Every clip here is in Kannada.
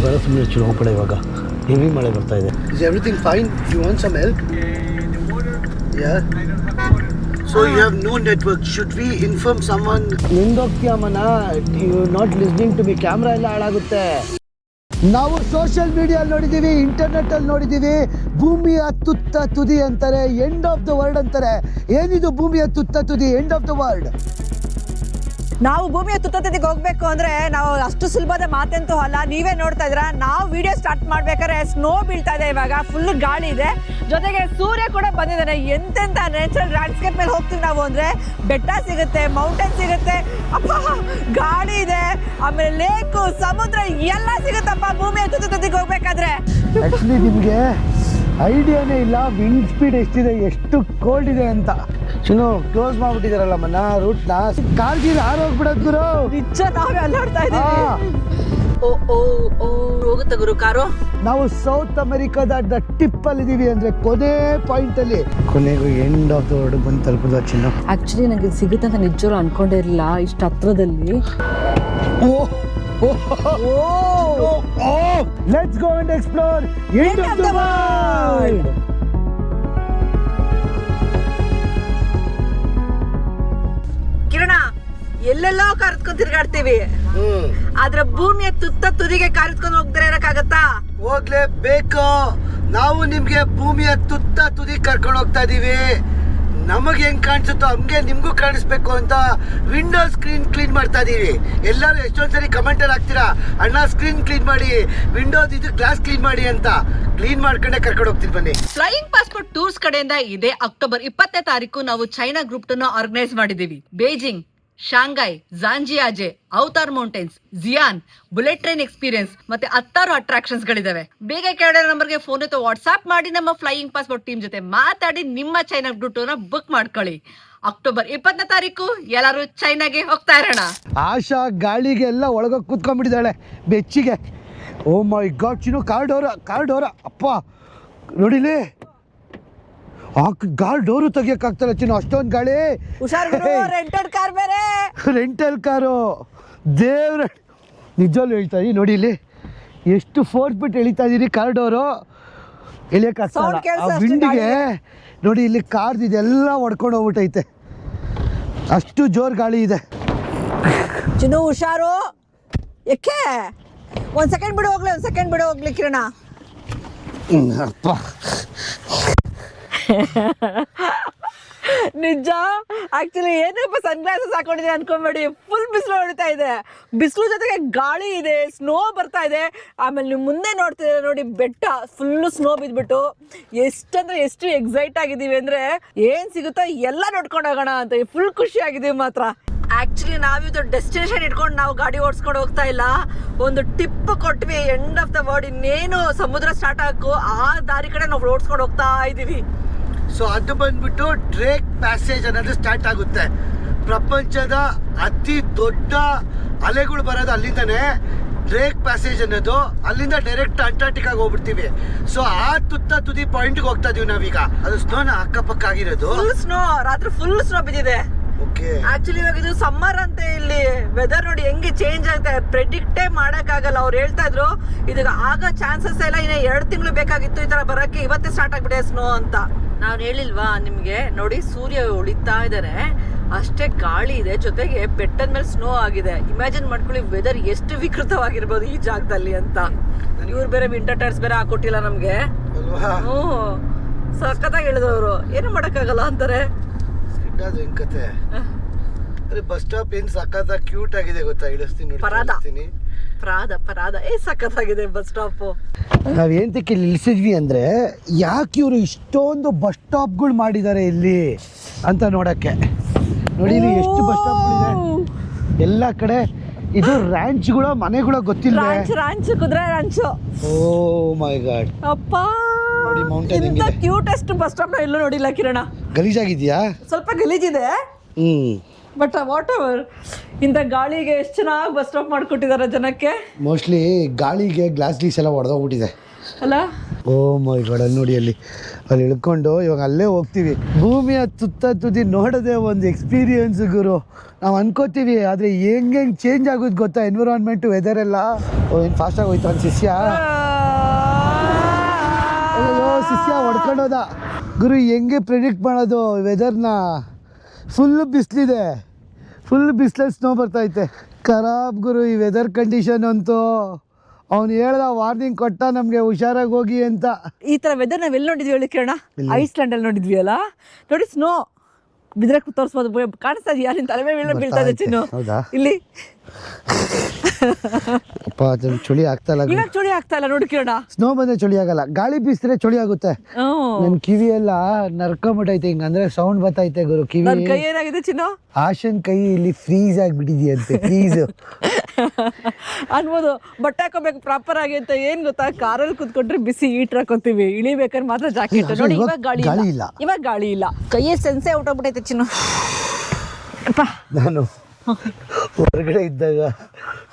ಬೇಡ ಸುಮ್ಮನೆ ಚೂರು ಹೋಗ್ಬೇಡ ಇವಾಗ ಹೆವಿ ಮಳೆ ಬರ್ತಾ ಇದೆ. Is everything fine? You want some help? Yeah. So you have no network. Should we inform someone? ನಿಂದೋಗ್ತೀಯ ಮನ, you not listening to me. Camera ಎಲ್ಲ ಹಾಳಾಗುತ್ತೆ. ನಾವು ಸೋಷಿಯಲ್ ಮೀಡಿಯಲ್ಲಿ ನೋಡಿದ್ದೀವಿ, ಇಂಟರ್ನೆಟ್ಟಲ್ಲಿ ನೋಡಿದ್ದೀವಿ, ಭೂಮಿಯ ತುತ್ತ ತುದಿ ಅಂತಾರೆ, ಎಂಡ್ ಆಫ್ ದ ವರ್ಲ್ಡ್ ಅಂತಾರೆ. ಏನಿದು ಭೂಮಿಯ ತುತ್ತ ತುದಿ, ಎಂಡ್ ಆಫ್ ದ ವರ್ಲ್ಡ್? ನಾವು ಭೂಮಿಯ ತುತ್ತದಿಗೆ ಹೋಗ್ಬೇಕು ಅಂದ್ರೆ ನಾವು ಅಷ್ಟು ಸುಲಭದ ಮಾತೆಂತೂ ಅಲ್ಲ. ನೀವೇ ನೋಡ್ತಾ ಇದ್ರ, ನಾವು ವಿಡಿಯೋ ಸ್ಟಾರ್ಟ್ ಮಾಡ್ಬೇಕಾದ್ರೆ ಸ್ನೋ ಬೀಳ್ತಾ ಇದೆ, ಇವಾಗ ಫುಲ್ ಗಾಳಿ ಇದೆ, ಜೊತೆಗೆ ಸೂರ್ಯ ಕೂಡ ಬಂದಿದ್ದಾನೆ. ಎಂತೆಂತ ನ್ಯಾಚುರಲ್ ಲ್ಯಾಂಡ್ಸ್ಕೇಪ್ ಮೇಲೆ ಹೋಗ್ತೀವಿ ನಾವು ಅಂದ್ರೆ ಬೆಟ್ಟ ಸಿಗುತ್ತೆ, ಮೌಂಟೇನ್ ಸಿಗುತ್ತೆ, ಅಪ್ಪ ಗಾಳಿ ಇದೆ, ಆಮೇಲೆ ಲೇಕು, ಸಮುದ್ರ ಎಲ್ಲ ಸಿಗುತ್ತಪ್ಪ ಭೂಮಿಯ ತುತ್ತದಿಗೆ ಹೋಗ್ಬೇಕಾದ್ರೆ. ಆಕ್ಚುಲಿ ನಿಮಗೆ ಐಡಿಯಾನೇ ಇಲ್ಲ ವಿಂಡ್ ಸ್ಪೀಡ್ ಎಷ್ಟಿದೆ, ಎಷ್ಟು ಕೋಲ್ಡ್ ಇದೆ ಅಂತ. ಚಿನ್ನು ಕ್ಲೋಸ್ ಮಾಡ್ಬಿಟ್ಟಿದಾರಲ್ಲ ಮನ್ನ ರೂಟ್ನ. ಕಾರ್ಗಿಲ್ ಹಾರೋಗ್ಬಿಡೋದು ಗುರು. ನಿಜ ನಾವೇ ಅಲ್ಲಾಡ್ತಾ ಇದೀವಿ. ಓ ಓ ಓ ಹೋಗುತ್ತೆ ಗುರು ಕಾರು. ನಾವು ಸೌತ್ ಅಮೆರಿಕಾದ ದ ಟಿಪ್ ಅಲ್ಲಿ ಇದೀವಿ, ಅಂದ್ರೆ ಕೊನೆ ಪಾಯಿಂಟ್ ಅಲ್ಲಿ. ಕೊನೆಗೂ ಎಂಡ್ ಆಫ್ ದ ವರ್ಲ್ಡ್ ಬಂದು ತಲುಪದ ಚಿನ್ನು. ಆಕ್ಚುಲಿ ನನಗೆ ಸಿಗುತ್ತೆ ಅಂತ ನಿಜವೂ ಅನ್ಕೊಂಡಿರಲಿಲ್ಲ ಇಷ್ಟು ಹತ್ರದಲ್ಲಿ. Let's go and explore end of the world. ಕಿರಣ, ಎಲ್ಲೆಲ್ಲೋ ಕರೆದ್ಕೊಂಡು ತಿರ್ಗಾಡ್ತೀವಿ, ಆದ್ರೆ ಭೂಮಿಯ ತುತ್ತ ತುದಿಗೆ ಕರೆದ್ಕೊಂಡು ಹೋಗ್ತಾರೆ ಇರಕ್ಕಾಗತ್ತಾ? ಹೋಗ್ಲೇಬೇಕು. ನಾವು ನಿಮ್ಗೆ ಭೂಮಿಯ ತುತ್ತ ತುದಿ ಕರ್ಕೊಂಡು ಹೋಗ್ತಾ ಇದೀವಿ. ನಮಗೆ ಹೆಂಗ್ ಕಾಣಿಸುತ್ತೋ ಹಂಗೆ ನಿಮ್ಗೂ ಕಾಣಿಸ್ಬೇಕು ಅಂತ ವಿಂಡೋ ಸ್ಕ್ರೀನ್ ಕ್ಲೀನ್ ಮಾಡ್ತಾ ಇದೀವಿ. ಎಲ್ಲರೂ ಎಷ್ಟೊಂದ್ಸರಿ ಕಮೆಂಟಲ್ಲಿ ಹಾಕ್ತೀರಾ, ಅಣ್ಣ ಸ್ಕ್ರೀನ್ ಕ್ಲೀನ್ ಮಾಡಿ, ವಿಂಡೋಸ್ ಇದು ಗ್ಲಾಸ್ ಕ್ಲೀನ್ ಮಾಡಿ ಅಂತ. ಕ್ಲೀನ್ ಮಾಡ್ಕೊಂಡೆ ಕರ್ಕೊಂಡು ಹೋಗ್ತೀನಿ ಬನ್ನಿ. ಫ್ಲೈಯಿಂಗ್ ಪಾಸ್ಪೋರ್ಟ್ ಟೂರ್ಸ್ ಕಡೆಯಿಂದ ಇದೇ ಅಕ್ಟೋಬರ್ 20ನೇ ತಾರೀಕು ನಾವು ಚೈನಾ ಗ್ರೂಪ್ ಟೂರ್ನ ಆರ್ಗನೈಸ್ ಮಾಡಿದೀವಿ. Beijing, Shanghai, Zhangjiajie, Avatar mountains, Xi'an, bullet train experience ಮತ್ತೆ 10 ಅಟ್ರಾಕ್ಷನ್ಸ್ ಗಳಿದಾವೆ. ಬೇಗ ಕೆಳಗಡೆ ನಂಬರ್ಗೆ ಫೋನ್ ಅಥವಾ ವಾಟ್ಸ್ಆಪ್ ಮಾಡಿ ನಮ್ಮ ಫ್ಲೈಯಿಂಗ್ ಪಾಸ್ಪೋರ್ಟ್ ಟೀಮ್ ಜೊತೆ ಮಾತಾಡಿ ನಿಮ್ಮ ಚೈನಾ ಗ್ರೂಪ್ ಟೂರ್ನ ಬುಕ್ ಮಾಡ್ಕೊಳ್ಳಿ. ಅಕ್ಟೋಬರ್ 20ನೇ ತಾರೀಕು ಎಲ್ಲರೂ ಚೈನಾಗೆ ಹೋಗ್ತಾ ಇರೋಣ. ಆಶಾ ಗಾಳಿಗೆ ಎಲ್ಲ ಒಳಗೋಗಿ ಕೂತ್ಕೊಂಡ್ಬಿಟ್ಟಿದ್ದಾಳೆ ಬೆಚ್ಚಿಗೆ. ಓ my God Chinnu, car door ಅಪ್ಪ ನೋಡಿಲಿ. ಕಾರ್ ಡೋರು ತೆಗಿಯಕ್ಕಾಗ್ತಲ್ಲ ಚಿನ್ನು, ಅಷ್ಟೊಂದು ಗಾಳಿ. ರೆಂಟೆಡ್ ಕಾರ್ ಬೇರೆ. ರೆಂಟಲ್ ಕಾರು ದೇವ್ರ ನಿಜವಲ್ಲೂ ಹೇಳ್ತಾ ಇದೀನಿ. ನೋಡಿ ಇಲ್ಲಿ ಎಷ್ಟು ಫೋರ್ಸ್ ಬಿಟ್ಟು ಎಳಿತಾ ಇದೀನಿ. ಕಾರ್ ಡೋರು ಎಳಿಯಕ್ಕಾಗ್ತಲ್ಲ ಆ ವಿಂಡಿಗೆ. ನೋಡಿ ಇಲ್ಲಿ ಕಾರ್ದು ಇದೆಲ್ಲ ಹೊಡ್ಕೊಂಡು ಹೋಗ್ಬಿಟ್ಟೈತೆ, ಅಷ್ಟು ಜೋರು ಗಾಳಿ ಇದೆ. ಚಿನ್ನು ಹುಷಾರು. ಯಾಕೆ? ಒಂದ್ ಸೆಕೆಂಡ್ ಬಿಡು ಹೋಗ್ಲಿ ಕಿರಣ. ಅಪ್ಪ ನಿಜ. ಆಕ್ಚುಲಿ ಏನಪ್ಪ ಸನ್ ಗ್ಲಾಸಸ್ ಹಾಕೊಂಡಿದೆ ಅನ್ಕೊಂಬೇಡಿ, ಫುಲ್ ಬಿಸಿಲು ಹೊಡಿತಾ ಇದೆ. ಬಿಸಿಲು ಜೊತೆಗೆ ಗಾಳಿ ಇದೆ, ಸ್ನೋ ಬರ್ತಾ ಇದೆ. ಆಮೇಲೆ ನೀವು ಮುಂದೆ ನೋಡ್ತಿದ್ದೀರ ನೋಡಿ, ಬೆಟ್ಟ ಫುಲ್ಲು ಸ್ನೋ ಬಿದ್ಬಿಟ್ಟು ಎಷ್ಟು ಎಕ್ಸೈಟ್ ಆಗಿದ್ದೀವಿ ಅಂದರೆ ಏನು ಸಿಗುತ್ತೋ ಎಲ್ಲ ನೋಡ್ಕೊಂಡು ಹೋಗೋಣ ಅಂತ ಫುಲ್ ಖುಷಿ ಆಗಿದ್ದೀವಿ ಮಾತ್ರ. ಆಕ್ಚುಲಿ ನಾವಿದು ಡೆಸ್ಟಿನೇಷನ್ ಇಟ್ಕೊಂಡು ನಾವು ಗಾಡಿ ಓಡಿಸ್ಕೊಂಡು ಹೋಗ್ತಾ ಇಲ್ಲ, ಒಂದು ಟಿಪ್ ಕೊಟ್ವಿ, ಎಂಡ್ ಆಫ್ ದ ವರ್ಲ್ಡ್, ಇನ್ನೇನು ಸಮುದ್ರ ಸ್ಟಾರ್ಟ್ ಆಗು ಆ ದಾರಿ ಕಡೆ ನಾವು ಓಡಿಸ್ಕೊಂಡು ಹೋಗ್ತಾ ಇದ್ದೀವಿ. ಸೊ ಅದು ಬಂದ್ಬಿಟ್ಟು ಡ್ರೇಕ್ ಪ್ಯಾಸೇಜ್ ಅನ್ನೋದು ಸ್ಟಾರ್ಟ್ ಆಗುತ್ತೆ. ಪ್ರಪಂಚದ ಅತಿ ದೊಡ್ಡ ಅಲೆಗಳು ಬರೋದು ಅಲ್ಲಿಂದನೇ. ಡ್ರೇಕ್ ಪ್ಯಾಸೇಜ್ ಅನ್ನೋದು ಅಲ್ಲಿಂದ ಡೈರೆಕ್ಟ್ ಅಂಟಾರ್ಟಿಕಾಗೆ ಹೋಗ್ಬಿಡ್ತೀವಿ. ಸೊ ಆ ತುತ್ತ ತುದಿ ಪಾಯಿಂಟ್ಗೆ ಹೋಗ್ತಾ ಇದೀವಿ ನಾವೀಗ. ಅದು ಸ್ನೋನ ಅಕ್ಕಪಕ್ಕ ಆಗಿರೋದು. ಫುಲ್ ಸ್ನೋ, ರಾತ್ರಿ ಫುಲ್ ಸ್ನೋ ಬಿದ್ದಿದೆ. ಆಕ್ಚುಲಿ ಇವಾಗ ಇದು ಸಮ್ಮರ್ ಅಂತೆ, ಇಲ್ಲಿ ವೆದರ್ ನೋಡಿ ಹೆಂಗೆ ಚೇಂಜ್ ಆಗುತ್ತೆ, ಪ್ರೆಡಿಕ್ಟೇ ಮಾಡಕ್ಕಾಗಲ್ಲ. ಅವ್ರು ಹೇಳ್ತಾ ಇದ್ರು ಇದಕ್ಕೆ ಆಗ ಚಾನ್ಸಸ್ ಎಲ್ಲ ಇನ್ನ 2 ತಿಂಗಳು ಬೇಕಾಗಿತ್ತು ಈ ತರ ಬರಕ್ಕೆ, ಇವತ್ತೇ ಸ್ಟಾರ್ಟ್ ಆಗ್ಬಿಟ್ಟೆ ಸ್ನೋ ಅಂತ. ನಾನು ಹೇಳಿಲ್ವಾ ನಿಮ್ಗೆ, ನೋಡಿ ಸೂರ್ಯ ಉಳಿತಾ ಇದಾರೆ, ಅಷ್ಟೇ ಗಾಳಿ ಇದೆ, ಜೊತೆಗೆ ಬೆಟ್ಟದ ಮೇಲೆ ಸ್ನೋ ಆಗಿದೆ. ಇಮ್ಯಾಜಿನ್ ಮಾಡ್ಕೊಳ್ಳಿ ವೆದರ್ ಎಷ್ಟು ವಿಕೃತವಾಗಿರ್ಬೋದು ಈ ಜಾಗದಲ್ಲಿ ಅಂತ. ಇವ್ರು ಬೇರೆ ವಿಂಟರ್ ಟೈರ್ಸ್ ಬೇರೆ ಹಾಕೊಟ್ಟಿಲ್ಲ ನಮ್ಗೆ. ಸಖತ್ತಾಗಿ ಹೇಳಿದವರು, ಏನು ಮಾಡಕ್ಕಾಗಲ್ಲ ಅಂತಾರೆ. ಕತೆ ಬಸ್ ಸ್ಟಾಪ್ ಏನ್ ಸಖತ್ ಕ್ಯೂಟ್ ಆಗಿದೆ ಗೊತ್ತಾ, ಇಳಿಸ್ತೀನಿ ಪರಾದ ಸಖತ್ತಾಗಿದೆ ಬಸ್ ಸ್ಟಾಪ್. ನಾವ್ ಏಂತಕ್ಕೆ ಇಲ್ಲಿ ಇಳಿಸಿದ್ವಿ ಅಂದ್ರೆ, ಯಾಕೆ ಇವರು ಇಷ್ಟೊಂದು ಬಸ್ ಸ್ಟಾಪ್ಗಳು ಮಾಡಿದ್ದಾರೆ ಇಲ್ಲಿ ಅಂತ ನೋಡಕ್ಕೆ. ನೋಡಿ ಇಲ್ಲಿ ಎಷ್ಟು ಬಸ್ ಸ್ಟಾಪ್ಗಳಿದೆ ಎಲ್ಲ ಕಡೆ. ಇದು ರ್ಯಾಂಚ್ಗಳು, ಮನೆಗಳು ಗೊತ್ತಿಲ್ಲ. ರಾಂಚ್ ಕುದುರೆ ರಾಂಚ್. ಓ ಮೈ ಗಾಡ್ ಅಪ್ಪ ನೋಡಿ, ಮೌಂಟೇನ್ ಕ್ಯೂಟೆಸ್ಟ್ ಬಸ್ ಸ್ಟಾಪ್ ನ ಎಲ್ಲೂ ನೋಡಿಲ್ಲ ಕಿರಣ. ಗಲೀಜಾಗಿದ್ಯಾ? ಸ್ವಲ್ಪ ಗಲೀಜಿದೆ, ಬಟ್ ವಾಟ್ ಎವರ್. ಇಂಥ ಗಾಳಿಗೆ ಎಷ್ಟು ಚೆನ್ನಾಗಿ ಬಸ್ ಸ್ಟಾಪ್ ಮಾಡ್ಕೊಟ್ಟಿದ್ದಾರೆ ಜನಕ್ಕೆ. ಮೋಸ್ಟ್ಲಿ ಗಾಳಿಗೆ ಗ್ಲಾಸ್ ಎಲ್ಲ ಹೊಡೆದೋಗ್ಬಿಟ್ಟಿದೆ. ಅಲ್ಲ ಓ ಮೈ ಗಾಡ್, ಅಲ್ಲಿ ನೋಡಿ ಅಲ್ಲಿ ಇಳ್ಕೊಂಡು ಇವಾಗ ಅಲ್ಲೇ ಹೋಗ್ತೀವಿ. ಭೂಮಿಯ ತುದಿ ನೋಡೋದೇ ಒಂದು ಎಕ್ಸ್ಪೀರಿಯನ್ಸ್ ಗುರು. ನಾವು ಅನ್ಕೋತೀವಿ, ಆದರೆ ಹೆಂಗೆ ಚೇಂಜ್ ಆಗೋದು ಗೊತ್ತಾ ಎನ್ವಿರಾನ್ಮೆಂಟ್, ವೆದರ್ ಎಲ್ಲ. ಏನು ಫಾಸ್ಟಾಗಿ ಹೋಯ್ತು ಅಂತ ಶಿಷ್ಯ ಶಿಷ್ಯ ಹೊಡ್ಕೊಂಡೋದ ಗುರು. ಹೆಂಗೆ ಪ್ರಿಡಿಕ್ಟ್ ಮಾಡೋದು ವೆದರ್ನ? ಫುಲ್ ಬಿಸಿಲಿದೆ, ಫುಲ್ ಬಿಸಿಲಲ್ಲಿ ಸ್ನೋ ಬರ್ತೈತೆ. ಖರಾಬ್ ಗುರು ಈ ವೆದರ್ ಕಂಡೀಷನ್ ಅಂತೂ. ಅವ್ನು ಹೇಳ್ದ, ವಾರ್ನಿಂಗ್ ಕೊಟ್ಟ ನಮಗೆ ಹುಷಾರಾಗಿ ಹೋಗಿ ಅಂತ. ಈ ಥರ ವೆದರ್ ನಾವು ಎಲ್ಲಿ ನೋಡಿದ್ವಿ ಹೇಳಿ ಕಿರಣ? ಐಸ್ಲ್ಯಾಂಡಲ್ಲಿ ನೋಡಿದ್ವಿ ಅಲ್ಲ, ನೋಡಿ ಸ್ನೋ ಬಿದ್ರೆ ತೋರಿಸ್ಬೋದು. ಕಾಣಿಸ್ತಾ ಇದೆಯಾ ನಿನ್ನ ತಲೆ ಮೇಲೆ ಬೀಳ್ತಾ ಇದೆ ಚಿನ್ನು? ಹೌದಾ? ಇಲ್ಲಿ ಅಪ್ಪ ಚಳಿ ಆಗ್ತಾ ಇಲ್ಲ. ಇವಾಗ ಚಳಿ ಆಗ್ತಾ ಇಲ್ಲ ನೋಡಿ ಕಿರಣ. ಸ್ನೋ ಬಂದ್ರೆ ಚಳಿ ಆಗಲ್ಲ, ಗಾಳಿ ಬೀಸಿದ್ರೆ ಚಳಿ ಆಗುತ್ತೆ. ನನ್ ಕಿವಿ ಎಲ್ಲ ನರ್ಕೊಂಬಿಟ್ಟೈತೆ, ಹಿಂಗಂದ್ರೆ ಸೌಂಡ್ ಬರ್ತೈತೆ ಗುರು ಕಿವಿ. ಕೈ ಏನಾಗಿದೆ ಚಿನ್ನು? ಆಶನ್ ಕೈ ಇಲ್ಲಿ ಫ್ರೀಸ್ ಆಗಿಬಿಟ್ಟಿದೆಯಂತೆ, ಫ್ರೀಸ್ ಅನ್ಬೋದು. ಬಟ್ಟೆ ಹಾಕೋಬೇಕು ಪ್ರಾಪರ್ ಆಗಿ ಅಂತ. ಏನ್ ಗೊತ್ತಾ, ಕಾರಲ್ಲಿ ಕುತ್ಕೊಂಡ್ರೆ ಬಿಸಿ ಹೀಟರ್ ಹಾಕೋತೀವಿ, ಇಳಿಬೇಕಾದ್ರೆ ಮಾತ್ರ ಜಾಕೆಟ್. ನೋಡಿ ಇವಾಗ ಗಾಳಿ ಇಲ್ಲ, ಇವಾಗ ಗಾಳಿ ಇಲ್ಲ. ಕೈಯೇ ಸೆನ್ಸೆ ಹೊಟ್ಟೋಗ್ಬಿಟ್ಟೈತೆ ಚಿನ್ನು. ನಾನು ಹೊರಗಡೆ ಇದ್ದಾಗ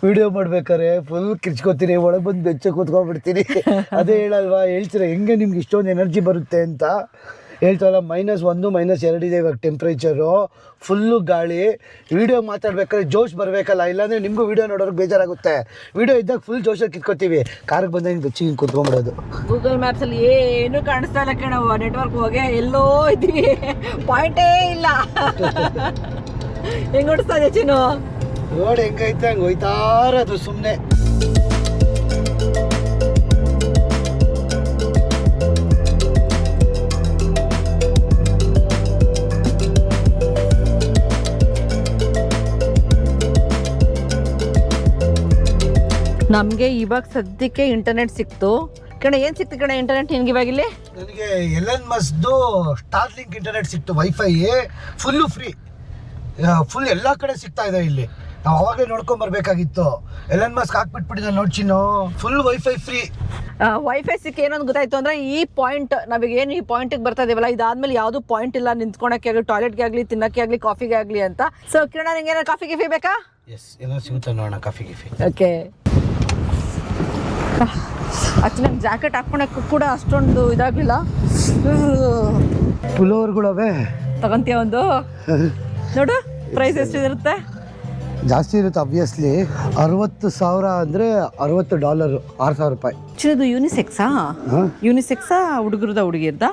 ವಿಡಿಯೋ ಮಾಡ್ಬೇಕಾರೆ ಫುಲ್ ಕಿರ್ಚ್ಕೋತೀನಿ, ಒಳಗೆ ಬಂದು ಬೆಚ್ಚ ಕೂತ್ಕೊಂಡ್ಬಿಡ್ತೀನಿ. ಅದೇ ಹೇಳಲ್ವಾ, ಹೇಳ್ತೀರ ಹೆಂಗೆ ನಿಮ್ಗೆ ಇಷ್ಟೊಂದು ಎನರ್ಜಿ ಬರುತ್ತೆ ಅಂತ. ಹೇಳ್ತಾರಲ್ಲ, -1 -2 ಇದೆ ಇವಾಗ ಟೆಂಪ್ರೇಚರು, ಫುಲ್ಲು ಗಾಳಿ. ವಿಡಿಯೋ ಮಾತಾಡ್ಬೇಕಾದ್ರೆ ಜೋಶ್ ಬರಬೇಕಲ್ಲ, ಇಲ್ಲಾಂದರೆ ನಿಮಗೂ ವಿಡಿಯೋ ನೋಡೋರಿಗೆ ಬೇಜಾರಾಗುತ್ತೆ. ವಿಡಿಯೋ ಇದ್ದಾಗ ಫುಲ್ ಜೋಶಲ್ಲಿ ಕಿತ್ಕೋತೀವಿ, ಕಾರ್ಗೆ ಬಂದಾಗ ಹಿಂಗೆ ಬೆಚ್ಚಿಗೆ ಕೂತ್ಕೊಂಡ್ಬಿಡೋದು. ಗೂಗಲ್ ಮ್ಯಾಪ್ಸಲ್ಲಿ ಏನು ಕಾಣಿಸ್ತಾ ಇಲ್ಲ ಕಣವ, ನೆಟ್ವರ್ಕ್ ಹೋಗಿ ಎಲ್ಲೋ ಇದ್ದೀವಿ, ಪಾಯಿಂಟೇ ಇಲ್ಲ. ಹೆಂಗ್ ಹೊಡಿಸ್ತಾ ಇದೆ ಚಿನ್ನು? ರೋಡ್ ಹೆಂಗೈತೆ ಹಂಗೆ ಹೋಯ್ತಾರದು ಸುಮ್ಮನೆ. ನಮಗೆ ಇವಾಗ ಸದ್ಯಕ್ಕೆ ಇಂಟರ್ನೆಟ್ ಸಿಕ್ತು ಕಣ. ಏನು ಸಿಕ್ತು ಕಣ ಇಂಟರ್ನೆಟ್ ನಿನ್ಗೆ ಇವಾಗಿಲ್ಲಿ? ನನಗೆ ಎಲನ್ ಮಸ್ಕ್ದು ಸ್ಟಾರ್ಲಿಂಕ್ ಇಂಟರ್ನೆಟ್ ಸಿಕ್ತು, ವೈಫೈ ಫುಲ್ಲು ಫ್ರೀ, ಫುಲ್ ಎಲ್ಲ ಕಡೆ ಸಿಗ್ತಾ ಇದೆ ಇಲ್ಲಿ. ನಾವು ಅವಾಗಲೇ ನೋಡ್ಕೊಂಬರ್ಬೇಕಾಗಿತ್ತು. ಎಲನ್ ಮಸ್ಕ್ ಹಾಕ್ಬಿಟ್ಬಿಟ್ಟಿದ್ದ ನೋಡ್ಚಿನ್ನು, ಫುಲ್ ವೈಫೈ ಫ್ರೀ. ವೈಫೈ ಸಿಕ್ಕ ಏನೊಂದು ಗೊತ್ತಾಯ್ತು ಅಂದರೆ, ಈ ಪಾಯಿಂಟ್ ನಾವೀಗ ಏನು ಈ ಪಾಯಿಂಟಿಗೆ ಬರ್ತಾ ಇದೀವಲ್ಲ, ಇದಾದ್ಮೇಲೆ ಯಾವುದು ಪಾಯಿಂಟ್ ಇಲ್ಲ ನಿಂತ್ಕೊಳಕ್ಕೆ ಆಗಲಿ, ಟಾಯ್ಲೆಟ್ಗೆ ಆಗಲಿ, ತಿನ್ನಕ್ಕೆ ಆಗಲಿ, ಕಾಫಿಗೆ ಆಗಲಿ ಅಂತ. ಸೊ ಕಿರಣ, ನಿಂಗೆ ಏನಾರು ಕಾಫಿ ಗಿಫಿ ಬೇಕಾ? ಎಸ್, ಏನೋ ಸಿಗುತ್ತೆ ನೋಡೋಣ ಕಾಫಿ ಗಿಫಿ. ಓಕೆ. ಆಕ್ಚುಲಿ ನಂಗೆ ಜಾಕೆಟ್ ಹಾಕ್ಕೊಳಕ್ಕೆ ಕೂಡ ಅಷ್ಟೊಂದು ಇದಾಗಲಿಲ್ಲ. ಪುಲೋವರ್ಗಳವೆ ತಗೊಂತೀಯ ಒಂದು? ನೋಡು ಪ್ರೈಸ್ ಎಷ್ಟಿರುತ್ತೆ? ಜಾಸ್ತಿ ಇರುತ್ತೆ ಅಬ್ವಿಯಸ್ಲಿ. 60,000 ಅಂದರೆ $60, $6,000. ಚಿನ್ನದು ಯೂನಿಸೆಕ್ಸಾ? ಯೂನಿಸೆಕ್ಸಾ ಹುಡುಗರದ ಹುಡುಗಿರ್ದ?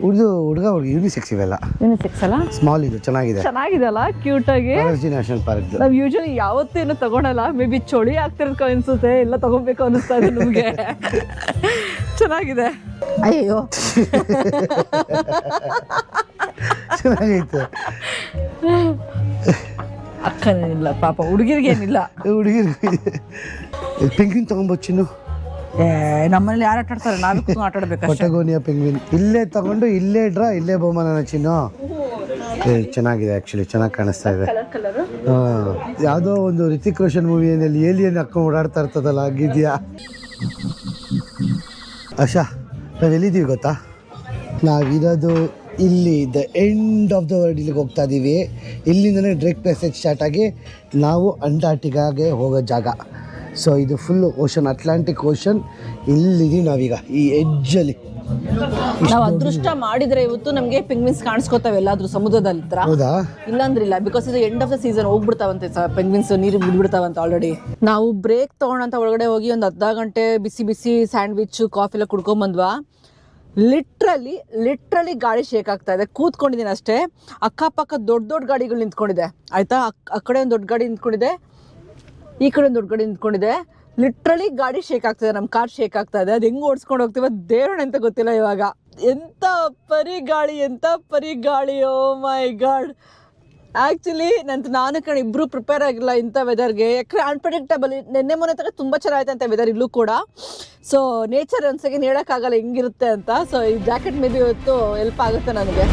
ಹುಡುಗ ಯೂನಿಸೆಕ್ಸ್ ಇವೆಲ್ಲ. ಯೂನಿಸೆಕ್ಸ್ ಅಲ್ಲ, ಸ್ಮಾಲ್ ಇದು ಚೆನ್ನಾಗಿದೆ. ಚೆನ್ನಾಗಿದೆ ಅಲ್ಲ, ಕ್ಯೂಟ್ ಆಗಿ. ನ್ಯಾಷನಲ್ ಪಾರ್ಕ್ ನಾವು ಯೂಶಲಿ ಯಾವತ್ತೂ ಏನು ತಗೊಳಲ್ಲ, ಮೇ ಬಿ ಚಳಿ ಆಗ್ತಿರೋದಕ್ಕೆ ಅನ್ಸುತ್ತೆ, ಎಲ್ಲ ತಗೋಬೇಕು ಅನಿಸ್ತಾ ಇದೆ ನಮಗೆ. ಚೆನ್ನಾಗಿದೆ. ಅಯ್ಯೋ ಚೆನ್ನಾಗೈತೆ. ಅಕ್ಕನೇನಿಲ್ಲ ಪಾಪ, ಹುಡುಗಿರಿಗೇನಿಲ್ಲ. ಹುಡುಗಿರಿಗೆ ಪೆಂಗ್ವಿನ್ ತಗೊಂಬೋದು ಚಿನ್ನು. ನಮ್ಮನೇಲಿ ಯಾರು ಆಟ ಆಡ್ತಾರೆ, ನಾವೇ ಕೂತ್ಕೊಂಡು ಆಟ ಆಡ್ಬೇಕು. ಪಟಗೋನಿಯಾ ಪೆಂಗ್ವಿನ್ ಇಲ್ಲೇ ತಗೊಂಡು ಇಲ್ಲೇ ಇಲ್ಲೇ ಬಹುಮಾನ ಚಿನ್ನು. ಚೆನ್ನಾಗಿದೆ, ಆ್ಯಕ್ಚುಲಿ ಚೆನ್ನಾಗಿ ಕಾಣಿಸ್ತಾ ಇದೆ. ಯಾವುದೋ ಒಂದು ರಿತಿಕ್ ರೋಷನ್ ಮೂವಿಯಲ್ಲಿ ಏಲಿಯನ್ ಹಾಕೊಂಡು ಓಡಾಡ್ತಾ ಇರ್ತದಲ್ಲ, ಆಗಿದೆಯಾ? ಆಶಾ, ನಾವು ಎಲ್ಲಿದ್ದೀವಿ ಗೊತ್ತಾ? ನಾವಿರೋದು ಇಲ್ಲಿ the end of the world, ಇಲ್ಲಿಗೆ ಹೋಗ್ತಾ ಇದ್ದೀವಿ. ಇಲ್ಲಿಂದನೇ ಡೈರೆಕ್ಟ್ ಪ್ಯಾಸೇಜ್ ಸ್ಟಾರ್ಟ್ ಆಗಿ ನಾವು ಅಂಟಾರ್ಟಿಕಾಗೆ ಹೋಗೋ ಜಾಗ. ಸೊ ಇದು ಫುಲ್ಲು ಓಷನ್, ಅಟ್ಲಾಂಟಿಕ್ ಓಷನ್. ಇಲ್ಲಿದ್ದೀವಿ ನಾವೀಗ ಈ ಎಡ್ಜಲ್ಲಿ. ನಾವು ಅದೃಷ್ಟ ಮಾಡಿದ್ರೆ ಇವತ್ತು ನಮಗೆ ಪೆಂಗ್ವಿನ್ಸ್ ಕಾಣಿಸ್ಕೋತಾವೆ ಎಲ್ಲಾದ್ರೂ ಸಮುದ್ರದಲ್ಲಿ ಹತ್ರ. ಹೌದಾ? ಇಲ್ಲಾಂದ್ರಿಲ್ಲ, ಬಿಕಾಸ್ ಇದು ಎಂಡ್ ಆಫ್ ದ ಸೀಸನ್ ಹೋಗ್ಬಿಡ್ತಾವಂತೆ ಪೆಂಗ್ವಿನ್ಸ್, ನೀರಿಗೆ ಬಿಡ್ಬಿಡ್ತಾವಂತ ಆಲ್ರೆಡಿ. ನಾವು ಬ್ರೇಕ್ ತೊಗೊಂಡಂತ ಒಳಗಡೆ ಹೋಗಿ ಒಂದು ಅರ್ಧ ಗಂಟೆ ಬಿಸಿ ಬಿಸಿ ಸ್ಯಾಂಡ್ವಿಚ್, ಕಾಫಿ ಎಲ್ಲ ಕುಡ್ಕೊಂಬಂದ್ವಾ. ಲಿಟ್ರಲಿ ಗಾಳಿ ಶೇಕ್ ಆಗ್ತಾ ಇದೆ. ಕೂತ್ಕೊಂಡಿದ್ದೀನಿ ಅಷ್ಟೇ, ಅಕ್ಕಪಕ್ಕ ದೊಡ್ಡ ಗಾಡಿಗಳು ನಿಂತ್ಕೊಂಡಿದೆ ಆಯ್ತಾ. ಆ ಕಡೆ ಒಂದು ದೊಡ್ಡ ಗಾಡಿ ನಿಂತ್ಕೊಂಡಿದೆ, ಈ ಕಡೆ ಒಂದು ದೊಡ್ಡ ಗಾಡಿ ನಿಂತ್ಕೊಂಡಿದೆ. ಲಿಟ್ರಲಿ ಗಾಡಿ ಶೇಕ್ ಆಗ್ತಾಯಿದೆ, ನಮ್ಮ ಕಾರ್ ಶೇಕ್ ಆಗ್ತಾ ಇದೆ. ಅದು ಹೆಂಗೆ ಓಡಿಸ್ಕೊಂಡು ಹೋಗ್ತೀವ ದೇವರೇ ಅಂತ ಗೊತ್ತಿಲ್ಲ ಇವಾಗ. ಎಂಥ ಪರಿ ಗಾಳಿ, ಓ ಮೈ ಗಾಡ್. ಆ್ಯಕ್ಚುಲಿ ನಾನು ಕಣ ಇಬ್ಬರು ಪ್ರಿಪೇರ್ ಆಗಿಲ್ಲ ಇಂಥ ವೆದರ್ಗೆ, ಯಾಕಂದರೆ ಅನ್ಪ್ರೆಡಿಕ್ಟಬಲ್. ನೆನ್ನೆ ಮೊನ್ನೆ ತನಕ ತುಂಬ ಚೆನ್ನಾಗೈತೆ ಅಂತ ವೆದರ್ ಇಲ್ಲೂ ಕೂಡ. ಸೊ ನೇಚರ್ ಒಂದು ಸೆಕೆಂಡ್ ಹೇಳೋಕ್ಕಾಗಲ್ಲ ಹೆಂಗಿರುತ್ತೆ ಅಂತ. ಸೊ ಈ ಜಾಕೆಟ್ ಮೇ ಬಿ ಇವತ್ತು ಹೆಲ್ಪ್ ಆಗುತ್ತೆ ನನಗೆ.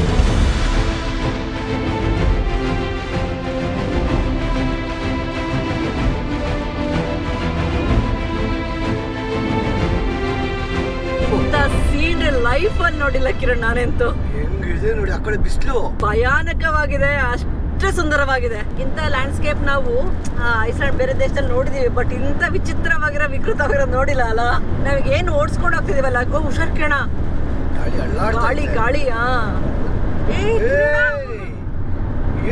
ಲೈಫಲ್ಲಿ ನೋಡಿಲ್ಲ ಕಿರಣ್ ನಾನಂತೂ. ಹೆಂಗಿದೆ ನೋಡಿ, ಆ ಕಡೆ ಬಿಸಿಲು ಭಯಾನಕವಾಗಿದೆ. ಅಷ್ಟು ಅಷ್ಟೇ ಸುಂದರವಾಗಿದೆ. ಇಂಥ ಲ್ಯಾಂಡ್ಸ್ಕೇಪ್ ನಾವು ಐಸ್ಲ್ಯಾಂಡ್ ಬೇರೆ ದೇಶದಲ್ಲಿ ನೋಡಿದೀವಿ, ಬಟ್ ಇಂಥ ವಿಚಿತ್ರವಾಗಿರೋ ವಿಕೃತವಾಗಿರೋ ನೋಡಿಲ್ಲ ಅಲ್ಲ. ನಾವೀಗ ಏನು ಓಡಿಸ್ಕೊಂಡು ಹೋಗ್ತಿದೀವಲ್ಲ, ಹುಷಾರ್ ಕೇಳ, ಗಾಳಿ ಗಾಳಿ.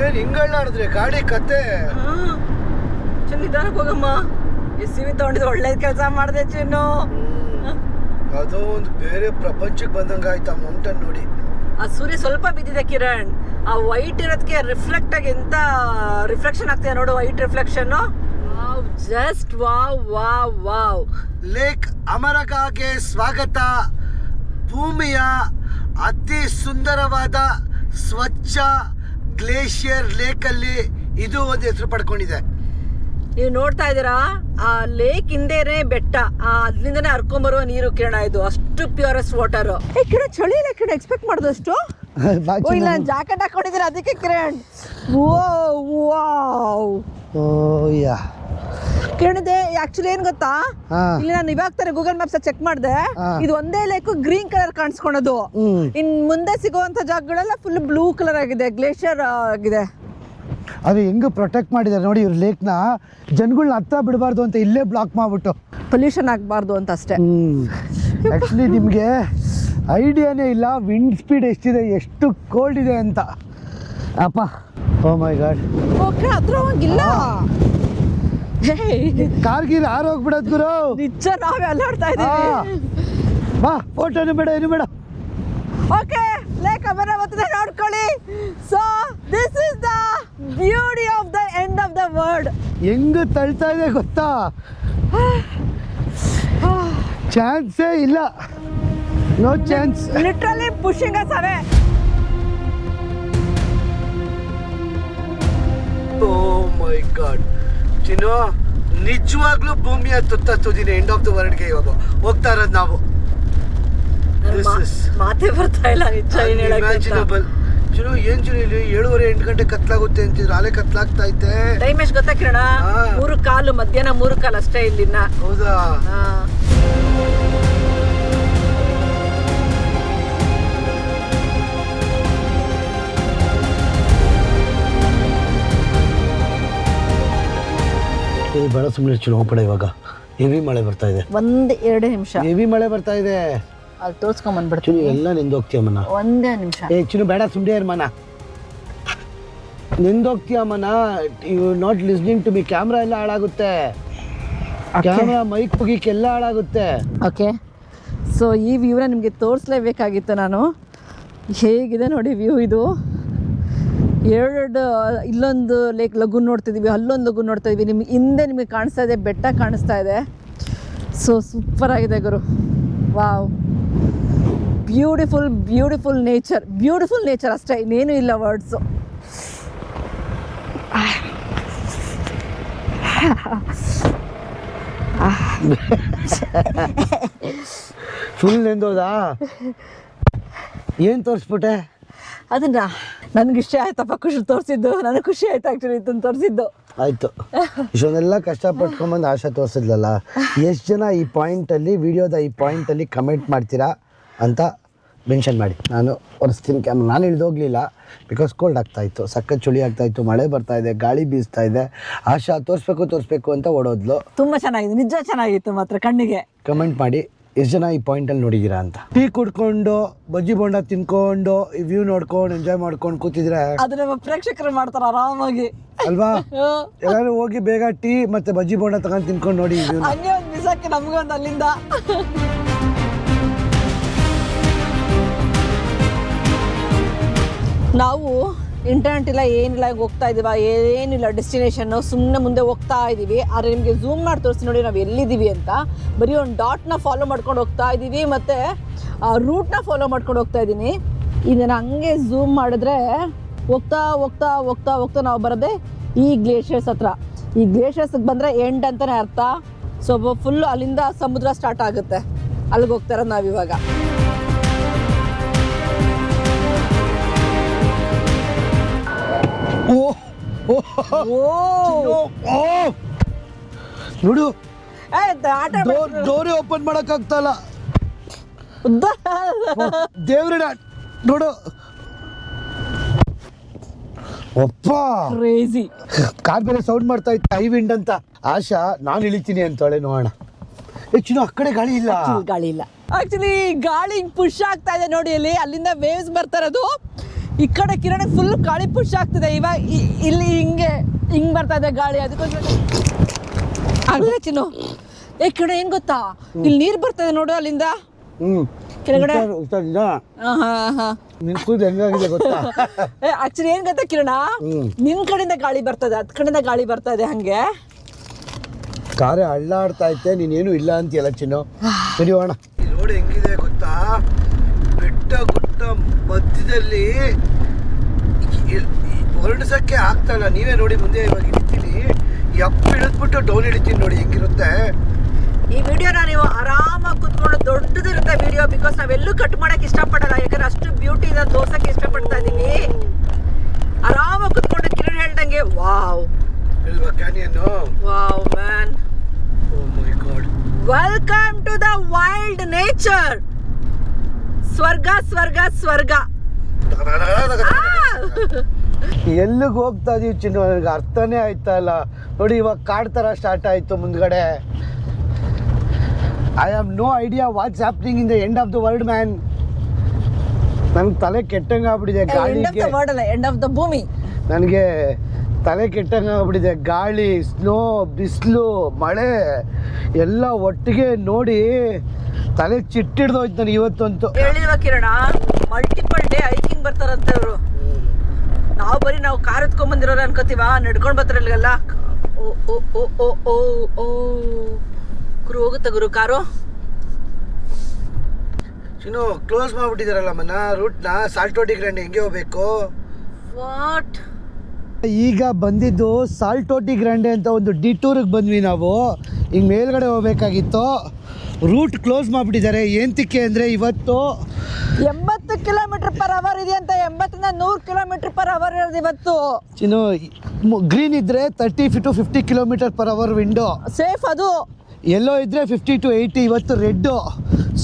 ಏನ್ ಹಿಂಗಳ್ಳಾಡಿದ್ರೆ ಗಾಡಿ ಕತೆ. ನಿಧಾನಕ್ಕೆ ಹೋಗಮ್ಮ. ಎಸ್ಸಿವಿ ತಗೊಂಡಿದ್ದು ಒಳ್ಳೆ ಕೆಲಸ ಮಾಡಿದೆ ಚಿನ್ನು. ಅದೋ ಒಂದು ಬೇರೆ ಪ್ರಪಂಚಕ್ಕೆ ಬಂದಂಗ ಆಯ್ತು ಆ ಮೌಂಟನ್ ನೋಡಿ. ಆ ಸೂರ್ಯ ಸ್ವಲ್ಪ ಬಿದ್ದಿದೆ ಕಿರಣ್, ಆ ವೈಟ್ ಇರೋದಕ್ಕೆ ರಿಫ್ಲೆಕ್ಟ್ ಆಗಿ ಎಂತ ರಿಫ್ಲೆಕ್ಷನ್ ಆಗ್ತಿದೆ ನೋಡು, white reflection. Just wow wow wow. Lake ಅಮರಗಾಗೆ ಸ್ವಾಗತ. ಭೂಮಿಯ ಅತಿ ಸುಂದರವಾದ ಸ್ವಚ್ಛ ಗ್ಲೇಷಿಯರ್ ಲೇಕ್ ಅಲ್ಲಿ ಇದು ಒಂದು ಹೆಸರು ಪಡ್ಕೊಂಡಿದೆ. ನೀವು ನೋಡ್ತಾ ಇದ್ದೀರಾ, ಆ ಲೇಕ್ ಹಿಂದೆನೆ ಬೆಟ್ಟ, ಅದ್ರಿಂದನೇ ಹರ್ಕೊಂಬರುವ ನೀರು ಕಿರಣ. ಇದು ಅಷ್ಟು ಪ್ಯೂರೆಸ್ಟ್ ವಾಟರ್. ಕಿರಣ ಚಳಿ ಇಲ್ಲ ಕಿರಣ, ಎಕ್ಸ್ಪೆಕ್ಟ್ ಮಾಡಿದಷ್ಟು. ಇಲ್ಲ ಜಾಕೆಟ್ ಹಾಕೊಂಡಿದ್ದೀರ ಅದಕ್ಕೆ ಕಿರಣ್. ಕಿರಣ್ ಇದೆ ಆಕ್ಚುಲಿ ಏನ್ ಗೊತ್ತಾ, ಇಲ್ಲಿ ನಾನು ಇವಾಗ ತರ ಗೂಗಲ್ ಮ್ಯಾಪ್ಸ್ ಚೆಕ್ ಮಾಡಿದೆ, ಇದು ಒಂದೇ ಲೇಕ್ ಗ್ರೀನ್ ಕಲರ್ ಕಾಣಿಸ್ಕೊಳೋದು. ಇನ್ ಮುಂದೆ ಸಿಗುವಂತ ಜಾಗಗಳೆಲ್ಲ ಫುಲ್ ಬ್ಲೂ ಕಲರ್ ಆಗಿದೆ, ಗ್ಲೇಷಿಯರ್ ಆಗಿದೆ. ಅದು ಹೆಂಗೆ ಪ್ರೊಟೆಕ್ಟ್ ಮಾಡಿದ್ದಾರೆ ನೋಡಿ ಇವ್ರ ಲೇಕ್ನ. ಜನಗಳನ್ನ ಹತ್ರ ಬಿಡಬಾರ್ದು ಅಂತ ಇಲ್ಲೇ ಬ್ಲಾಕ್ ಮಾಡ್ಬಿಟ್ಟು, ಪೊಲ್ಯೂಷನ್ ಆಗಬಾರ್ದು ಅಂತ ಅಷ್ಟೇ. ಆ್ಯಕ್ಚುಲಿ ನಿಮಗೆ ಐಡಿಯಾನೇ ಇಲ್ಲ ವಿಂಡ್ ಸ್ಪೀಡ್ ಎಷ್ಟಿದೆ, ಎಷ್ಟು ಕೋಲ್ಡ್ ಇದೆ ಅಂತ. ಅಪ್ಪ ಓ ಮೈ ಗಾಡ್. ಓಕೆ ಹತ್ರ ಹೋಗಿಲ್ಲ, ಕಾರ್ಗಿಲ್ ಆರೋಗ್ಬಿಡೋದು ಗುರು. ನಿಜ ನಾವೇ ಅಲ್ಲಾಡ್ತಾ ಇದ್ದೀವಿ. ಬಾ ಫೋಟೋನು ಬೇಡ ಏನು ಬೇಡ. ಓಕೆ ಲೇಕ್ ಅಮರಾವತಿನ ನೋಡ್ಕೊಳ್ಳಿ. So this is the beauty of the end of the world. ಹೆಂಗ್ ತಳ್ತಾ ಇದೆ ಗೊತ್ತಾ, ಚಾನ್ಸೇ ಇಲ್ಲ, no chance. Literally pushing us away. Oh my God ಚಿನ್ನು, ನಿಜವಾಗ್ಲೂ ಭೂಮಿಯ ತುತ್ತ ತುದಿನ ಎಂಡ್ ಆಫ್ ದ ವರ್ಲ್ಡ್ಗೆ ಇವಾಗ ಹೋಗ್ತಾ ಇರೋದು ನಾವು. ಮಾತೇ ಬರ್ತಾ ಇಲ್ಲ ನಿಜ. ಇಮ್ಯಾಜಿನಬಲ್. ಚಿನ್ನು ಏನ್ ಚಿನ್ನು ಇಲ್ಲಿ 7:30-8 ಗಂಟೆ ಕತ್ಲಾಗುತ್ತೆ ಅಂತಿದ್ರು, ಅಲೆ ಕತ್ಲಾಗ್ತಾ ಐತೆ. ಟೈಮ್ ಎಷ್ಟು ಗೊತ್ತಾ ಕಿರಣ? 3:15 ಮಧ್ಯಾಹ್ನ 3:15 ಅಷ್ಟೇ ಇಲ್ಲಿನ. ಹೌದಾ? ಬೇಡ ಸುಮ್ಮನೆ ಚಿನ್ನು ಹೋಗ್ಬೇಡ, ಇವಾಗ ಹೆವಿ ಮಳೆ ಬರ್ತಾ ಇದೆ. 1-2 ನಿಮಿಷ ಹೆವಿ ಮಳೆ ಬರ್ತಾ ಇದೆ. ಅಲ್ಲಿ ತೋರ್ಸ್ಕೊಂಡ್ ಬಂದ್ಬಿಡ್ತೀನಿ. ಎಲ್ಲ ನಿಂದೋಗ್ತೀಯಮ್ಮನ. 1 ನಿಮಿಷ. ಚಿನ್ನು ಬೇಡ ಸುಮ್ಮನೆ ಇರ್ಮನ, ನಿಂದೋಗ್ತೀಯಮ್ಮನ. You not listening to me. Camera ಎಲ್ಲ ಹಾಳಾಗುತ್ತೆ, ಕ್ಯಾಮ್ರಾ ಮೈಕ್ ಮುಗಿಕ್ ಎಲ್ಲ ಹಾಳಾಗುತ್ತೆ. ಓಕೆ ಸೊ ಈ ವ್ಯೂನ ನಿಮಗೆ ತೋರಿಸ್ಲೇಬೇಕಾಗಿತ್ತು ನಾನು. ಹೇಗಿದೆ ನೋಡಿ ವ್ಯೂ ಇದು. 2 ಇಲ್ಲೊಂದು ಲೇಕ್ ಲಗೂನ್ ನೋಡ್ತಿದ್ದೀವಿ, ಅಲ್ಲೊಂದು ಲಗೂನ್ ನೋಡ್ತಾ ಇದ್ದೀವಿ. ನಿಮ್ಗೆ ಹಿಂದೆ ನಿಮಗೆ ಕಾಣಿಸ್ತಾ ಇದೆ, ಬೆಟ್ಟ ಕಾಣಿಸ್ತಾ ಇದೆ. ಸೊ ಸೂಪರ್ ಆಗಿದೆ ಗುರು. Wow, beautiful beautiful nature, beautiful nature ಅಷ್ಟೇ, ಇನ್ನೇನು ಇಲ್ಲ ವರ್ಡ್ಸು. ಫುಲ್ ನಿಂದೋದಾ? ಏನು ತೋರಿಸ್ಬಿಟ್ಟೆ? ಅದನ್ನ ನನಗೆ ಇಷ್ಟ ಆಯ್ತಪ್ಪ, ಖುಷಿ ತೋರಿಸಿದ್ದು. ನನಗೆ ಖುಷಿ ಆಯ್ತು ಆ್ಯಕ್ಚುಲಿ ಇದನ್ನು ತೋರಿಸಿದ್ದು. ಆಯಿತು, ಇಷ್ಟೊಂದೆಲ್ಲ ಕಷ್ಟಪಟ್ಕೊಂಬಂದು ಆಶಾ ತೋರಿಸಿದ್ಲಲ್ಲ. ಎಷ್ಟು ಜನ ಈ ಪಾಯಿಂಟಲ್ಲಿ, ವಿಡಿಯೋದ ಈ ಪಾಯಿಂಟಲ್ಲಿ ಕಮೆಂಟ್ ಮಾಡ್ತೀರಾ ಅಂತ ಮೆನ್ಷನ್ ಮಾಡಿ. ನಾನು ಒರೆಸ್ತೀನಿ ಕ್ಯಾಮ್ರಾ. ನಾನು ಇಳಿದೋಗ್ಲಿಲ್ಲ, ಬಿಕಾಸ್ ಕೋಲ್ಡ್ ಆಗ್ತಾಯಿತ್ತು, ಸಖತ್ ಚಳಿ ಆಗ್ತಾಯಿತ್ತು, ಮಳೆ ಬರ್ತಾಯಿದೆ, ಗಾಳಿ ಬೀಸ್ತಾ ಇದೆ. ಆಶಾ ತೋರಿಸ್ಬೇಕು ಅಂತ ಓಡೋದ್ಲು. ತುಂಬ ಚೆನ್ನಾಗಿದೆ, ನಿಜ ಚೆನ್ನಾಗಿತ್ತು ಮಾತ್ರ ಕಣ್ಣಿಗೆ. ಕಮೆಂಟ್ ಮಾಡಿ ಎಷ್ಟು ಜನ ಈ ಪಾಯಿಂಟಲ್ಲಿ ನೋಡಿದ್ದೀರಾ ಅಂತ. ಟೀ ಕುಡ್ಕೊಂಡು ಬಜ್ಜಿ ಬೋಂಡ ತಿನ್ಕೊಂಡು ಈ ವ್ಯೂ ನೋಡ್ಕೊಂಡು ಎಂಜಾಯ್ ಮಾಡ್ಕೊಂಡು ಕೂತಿದ್ರೆ ಅದು ನಮ್ಮ ಪ್ರೇಕ್ಷಕರು ಮಾಡ್ತಾರೆ ಆರಾಮಾಗಿ ಅಲ್ವಾ? ಎಲ್ಲರೂ ಹೋಗಿ ಬೇಗ ಟೀ ಮತ್ತೆ ಬಜ್ಜಿ ಬೋಂಡ ತಗೊಂಡು ತಿನ್ಕೊಂಡು ನೋಡಿ. ಹಂಗೆ ಒಂದು ಬಿಸಾಕಿ ನಮ್ಗೊಂದು ಅಲ್ಲಿಂದ. ನಾವು ಇಂಟರ್ನೆಟ್ ಇಲ್ಲ ಏನಿಲ್ಲ, ಹೋಗ್ತಾ ಇದ್ದೀವ, ಏನಿಲ್ಲ ಡೆಸ್ಟಿನೇಷನ್ನು, ಸುಮ್ಮನೆ ಮುಂದೆ ಹೋಗ್ತಾ ಇದ್ದೀವಿ. ಆದರೆ ನಿಮಗೆ ಝೂಮ್ ಮಾಡಿ ತೋರಿಸಿ ನೋಡಿ ನಾವು ಎಲ್ಲಿದ್ದೀವಿ ಅಂತ. ಬರೀ ಒಂದು ಡಾಟ್ನ ಫಾಲೋ ಮಾಡ್ಕೊಂಡು ಹೋಗ್ತಾ ಇದ್ದೀವಿ, ಮತ್ತು ರೂಟ್ನ ಫಾಲೋ ಮಾಡ್ಕೊಂಡು ಹೋಗ್ತಾ ಇದ್ದೀನಿ. ಇದನ್ನು ಹಂಗೆ ಝೂಮ್ ಮಾಡಿದ್ರೆ ಹೋಗ್ತಾ ಹೋಗ್ತಾ ಹೋಗ್ತಾ ಹೋಗ್ತಾ ನಾವು ಬರೋದೇ ಈ ಗ್ಲೇಷಿಯರ್ಸ್ ಹತ್ರ. ಈ ಗ್ಲೇಷಿಯರ್ಸ್ಗೆ ಬಂದರೆ ಎಂಡ್ ಅಂತಲೇ ಅರ್ಥ. ಸೊ ಫುಲ್ಲು ಅಲ್ಲಿಂದ ಸಮುದ್ರ ಸ್ಟಾರ್ಟ್ ಆಗುತ್ತೆ, ಅಲ್ಲಿಗೆ ಹೋಗ್ತಾ ಇರೋದು ನಾವಿವಾಗ. ನೋಡು, ಆಟ ಡೋರೇ ಓಪನ್ ಮಾಡಕ್ ಆಗ್ತಲ್ಲ ದೇವ್ರ. ನೋಡು ಒಪ್ಪ ಕ್ರೇಜಿ. ಕಾರ್ ಬೇರೆ ಸೌಂಡ್ ಮಾಡ್ತಾ ಇತ್ತು ಹೈ ವಿಂಡ್ ಅಂತ. ಆಶಾ ನಾನು ಇಳಿತೀನಿ ಅಂತಾಳೆ, ನೋಡೋಣ. ಚಿನ್ನು ಆ ಕಡೆ ಗಾಳಿ ಇಲ್ಲ. ಗಾಳಿ ಇಲ್ಲ ಆಕ್ಚುಲಿ, ಗಾಳಿ ಪುಷ್ ಆಗ್ತಾ ಇದೆ ನೋಡಿ, ಅಲ್ಲಿ ಅಲ್ಲಿಂದ ವೇವ್ಸ್ ಬರ್ತಾ ಇರೋದು. ಈ ಕಡೆ ಕಿರಣ ಫುಲ್ ಗಾಳಿ ಪುಷ್ ಆಗ್ತಿದೆ. ಇವಾಗ ಇಲ್ಲಿ ಹಿಂಗ್ ಬರ್ತಾ ಇದೆ ಗಾಳಿ, ಅದಕ್ಕೋಸ್ಕರ ಆಗಲೇ ಚಿನ್ನು. ಕಿರಣ ಏನ್ ಗೊತ್ತಾ, ಇಲ್ಲಿ ನೀರ್ ಬರ್ತಾ ಇದೆ ನೋಡು ಅಲ್ಲಿಂದ ಕೆಳಗಡೆ. ಹೆಂಗಾಗಿದೆ ಗೊತ್ತಾ? ಆಕ್ಚುಲಿ ಏನ್ ಗೊತ್ತಾ ಕಿರಣ, ನಿನ್ ಕಡೆಯಿಂದ ಗಾಳಿ ಬರ್ತದೆ, ಅದ್ ಕಡೆಯಿಂದ ಗಾಳಿ ಬರ್ತಾ ಇದೆ. ಹಂಗೆ ಕಾರೇ ಅಳ್ಳಾಡ್ತಾ ಐತೆ, ನೀನೇನು ಇಲ್ಲ ಅಂತೀಯಲ್ಲ ಚಿನ್ನು. ಸರಿ ಹೋಣ. ರೋಡ್ ಹೆಂಗಿದೆ ಗೊತ್ತಾ, ಬೆಟ್ಟ ಗುಡ್ಡ ಮಧ್ಯದಲ್ಲಿ ಹೊರಡಿಸಕ್ಕೆ ಆಗ್ತಾ ಇಲ್ಲ. ನೀವೇ ನೋಡಿ ಮುಂದೆ ಇವಾಗ ಇಳಿತೀನಿ, ಎಪ್ಪ ಇಳಿದ್ಬಿಟ್ಟು ಡೌನ್ ಇಳಿತೀನಿ ನೋಡಿ ಹೆಂಗಿರುತ್ತೆ. ಈ ವಿಡಿಯೋನ ನೀವು ಆರಾಮಾಗಿ ಕುತ್ಕೊಂಡು, ದೊಡ್ಡದಿರುತ್ತೆ ವಿಡಿಯೋ, ಬಿಕಾಸ್ ನಾವೆಲ್ಲೂ ಕಟ್ ಮಾಡಕ್ ಇಷ್ಟಪಡಲ್ಲ, ಯಾಕಂದ್ರೆ ಅಷ್ಟು ಬ್ಯೂಟಿ ಇದೆ ತೋರ್ಸಕ್ಕೆ ಇಷ್ಟಪಡ್ತಾ ಇದೀವಿ. ಆರಾಮಾಗಿ ಕುತ್ಕೊಂಡು ಕಿರಣ್ ಹೇಳ್ದಂಗೆ wow canyon. Wow man, oh my god. Welcome to the wild nature. ಸ್ವರ್ಗ ಸ್ವರ್ಗ ಸ್ವರ್ಗ. ಎಲ್ಲಿಗೆ ಹೋಗ್ತಾ ಇದೀವಿ ಚಿನ್ನು, ನನಗೆ ಅರ್ಥನೇ ಆಯ್ತಾ ಇಲ್ಲ ನೋಡಿ. ಇವಾಗ ಕಾಡ್ ಥರ ಸ್ಟಾರ್ಟ್ ಆಯಿತು ಮುಂದ್ಗಡೆ. I have no idea what's happening in the end of the world man. ನನಗೆ ತಲೆ ಕೆಟ್ಟಂಗೆ ಆಗ್ಬಿಟ್ಟಿದೆ ಗಾಳಿಗೆ. ಎಂಡ್ ಆಫ್ ದ ಭೂಮಿ. ನನಗೆ ತಲೆ ಕೆಟ್ಟಂಗೆ ಆಗ್ಬಿಟ್ಟಿದೆ. ಗಾಳಿ, ಸ್ನೋ, ಬಿಸಿಲು, ಮಳೆ ಎಲ್ಲ ಒಟ್ಟಿಗೆ ನೋಡಿ ತಲೆ ಚಿಟ್ಟಿಡ್ದೋಯ್ತು ನನಗೆ ಇವತ್ತಂತೂ. ಹೇಳಿಲ್ವ ಕಿರಣ, ಮಲ್ಟಿಪಲ್ ಡೇ ಹೈಕಿಂಗ್ ಬರ್ತಾರಂತೆ ಅವರು. ನಾವು ಕಾರ್ ಎತ್ಕೊಂಡ್ ಬಂದಿರೋರು ಅನ್ಕೋತೀವ, ನಡ್ಕೊಂಡ್ ಬರ್ತಾರ ಇಲ್ಲೆಲ್ಲ. ಓ ಓ ಓ ಓ ಓ ಓ ಗುರು, ಹೋಗುತ್ತ ಗುರು ಕಾರು. ಚಿನ್ನು ಕ್ಲೋಸ್ ಮಾಡ್ಬಿಟ್ಟಿದಾರಲ್ಲ ರೂಟ್ನ. ಸಾಲ್ಟೋಟಿ ಗ್ರ್ಯಾಂಡ್ ಹೆಂಗೆ ಹೋಗ್ಬೇಕು? ವಾಟ್? ಈಗ ಬಂದಿದ್ದು ಸಾಲ್ಟೋಟಿ ಗ್ರ್ಯಾಂಡೆ ಅಂತ ಒಂದು ಡಿಟೂರಿಗೆ ಬಂದ್ವಿ ನಾವು. ಈಗ ಮೇಲ್ಗಡೆ ಹೋಗ್ಬೇಕಾಗಿತ್ತು, ರೂಟ್ ಕ್ಲೋಸ್ ಮಾಡಿಬಿಟ್ಟಿದ್ದಾರೆ. ಏಂತಕ್ಕೆ ಅಂದರೆ ಇವತ್ತು 80 km/h ಇದೆಯಂತ. 80 ಇಂದ 100 km/h ಇರೋದು ಇವತ್ತು. ಚಿನ್ನು ಗ್ರೀನ್ ಇದ್ರೆ 30 to 50 km/h ವಿಂಡೋ ಸೇಫ್. ಅದು ಎಲ್ಲೋ ಇದ್ರೆ 50 to 80. ಇವತ್ತು ರೆಡ್ಡು,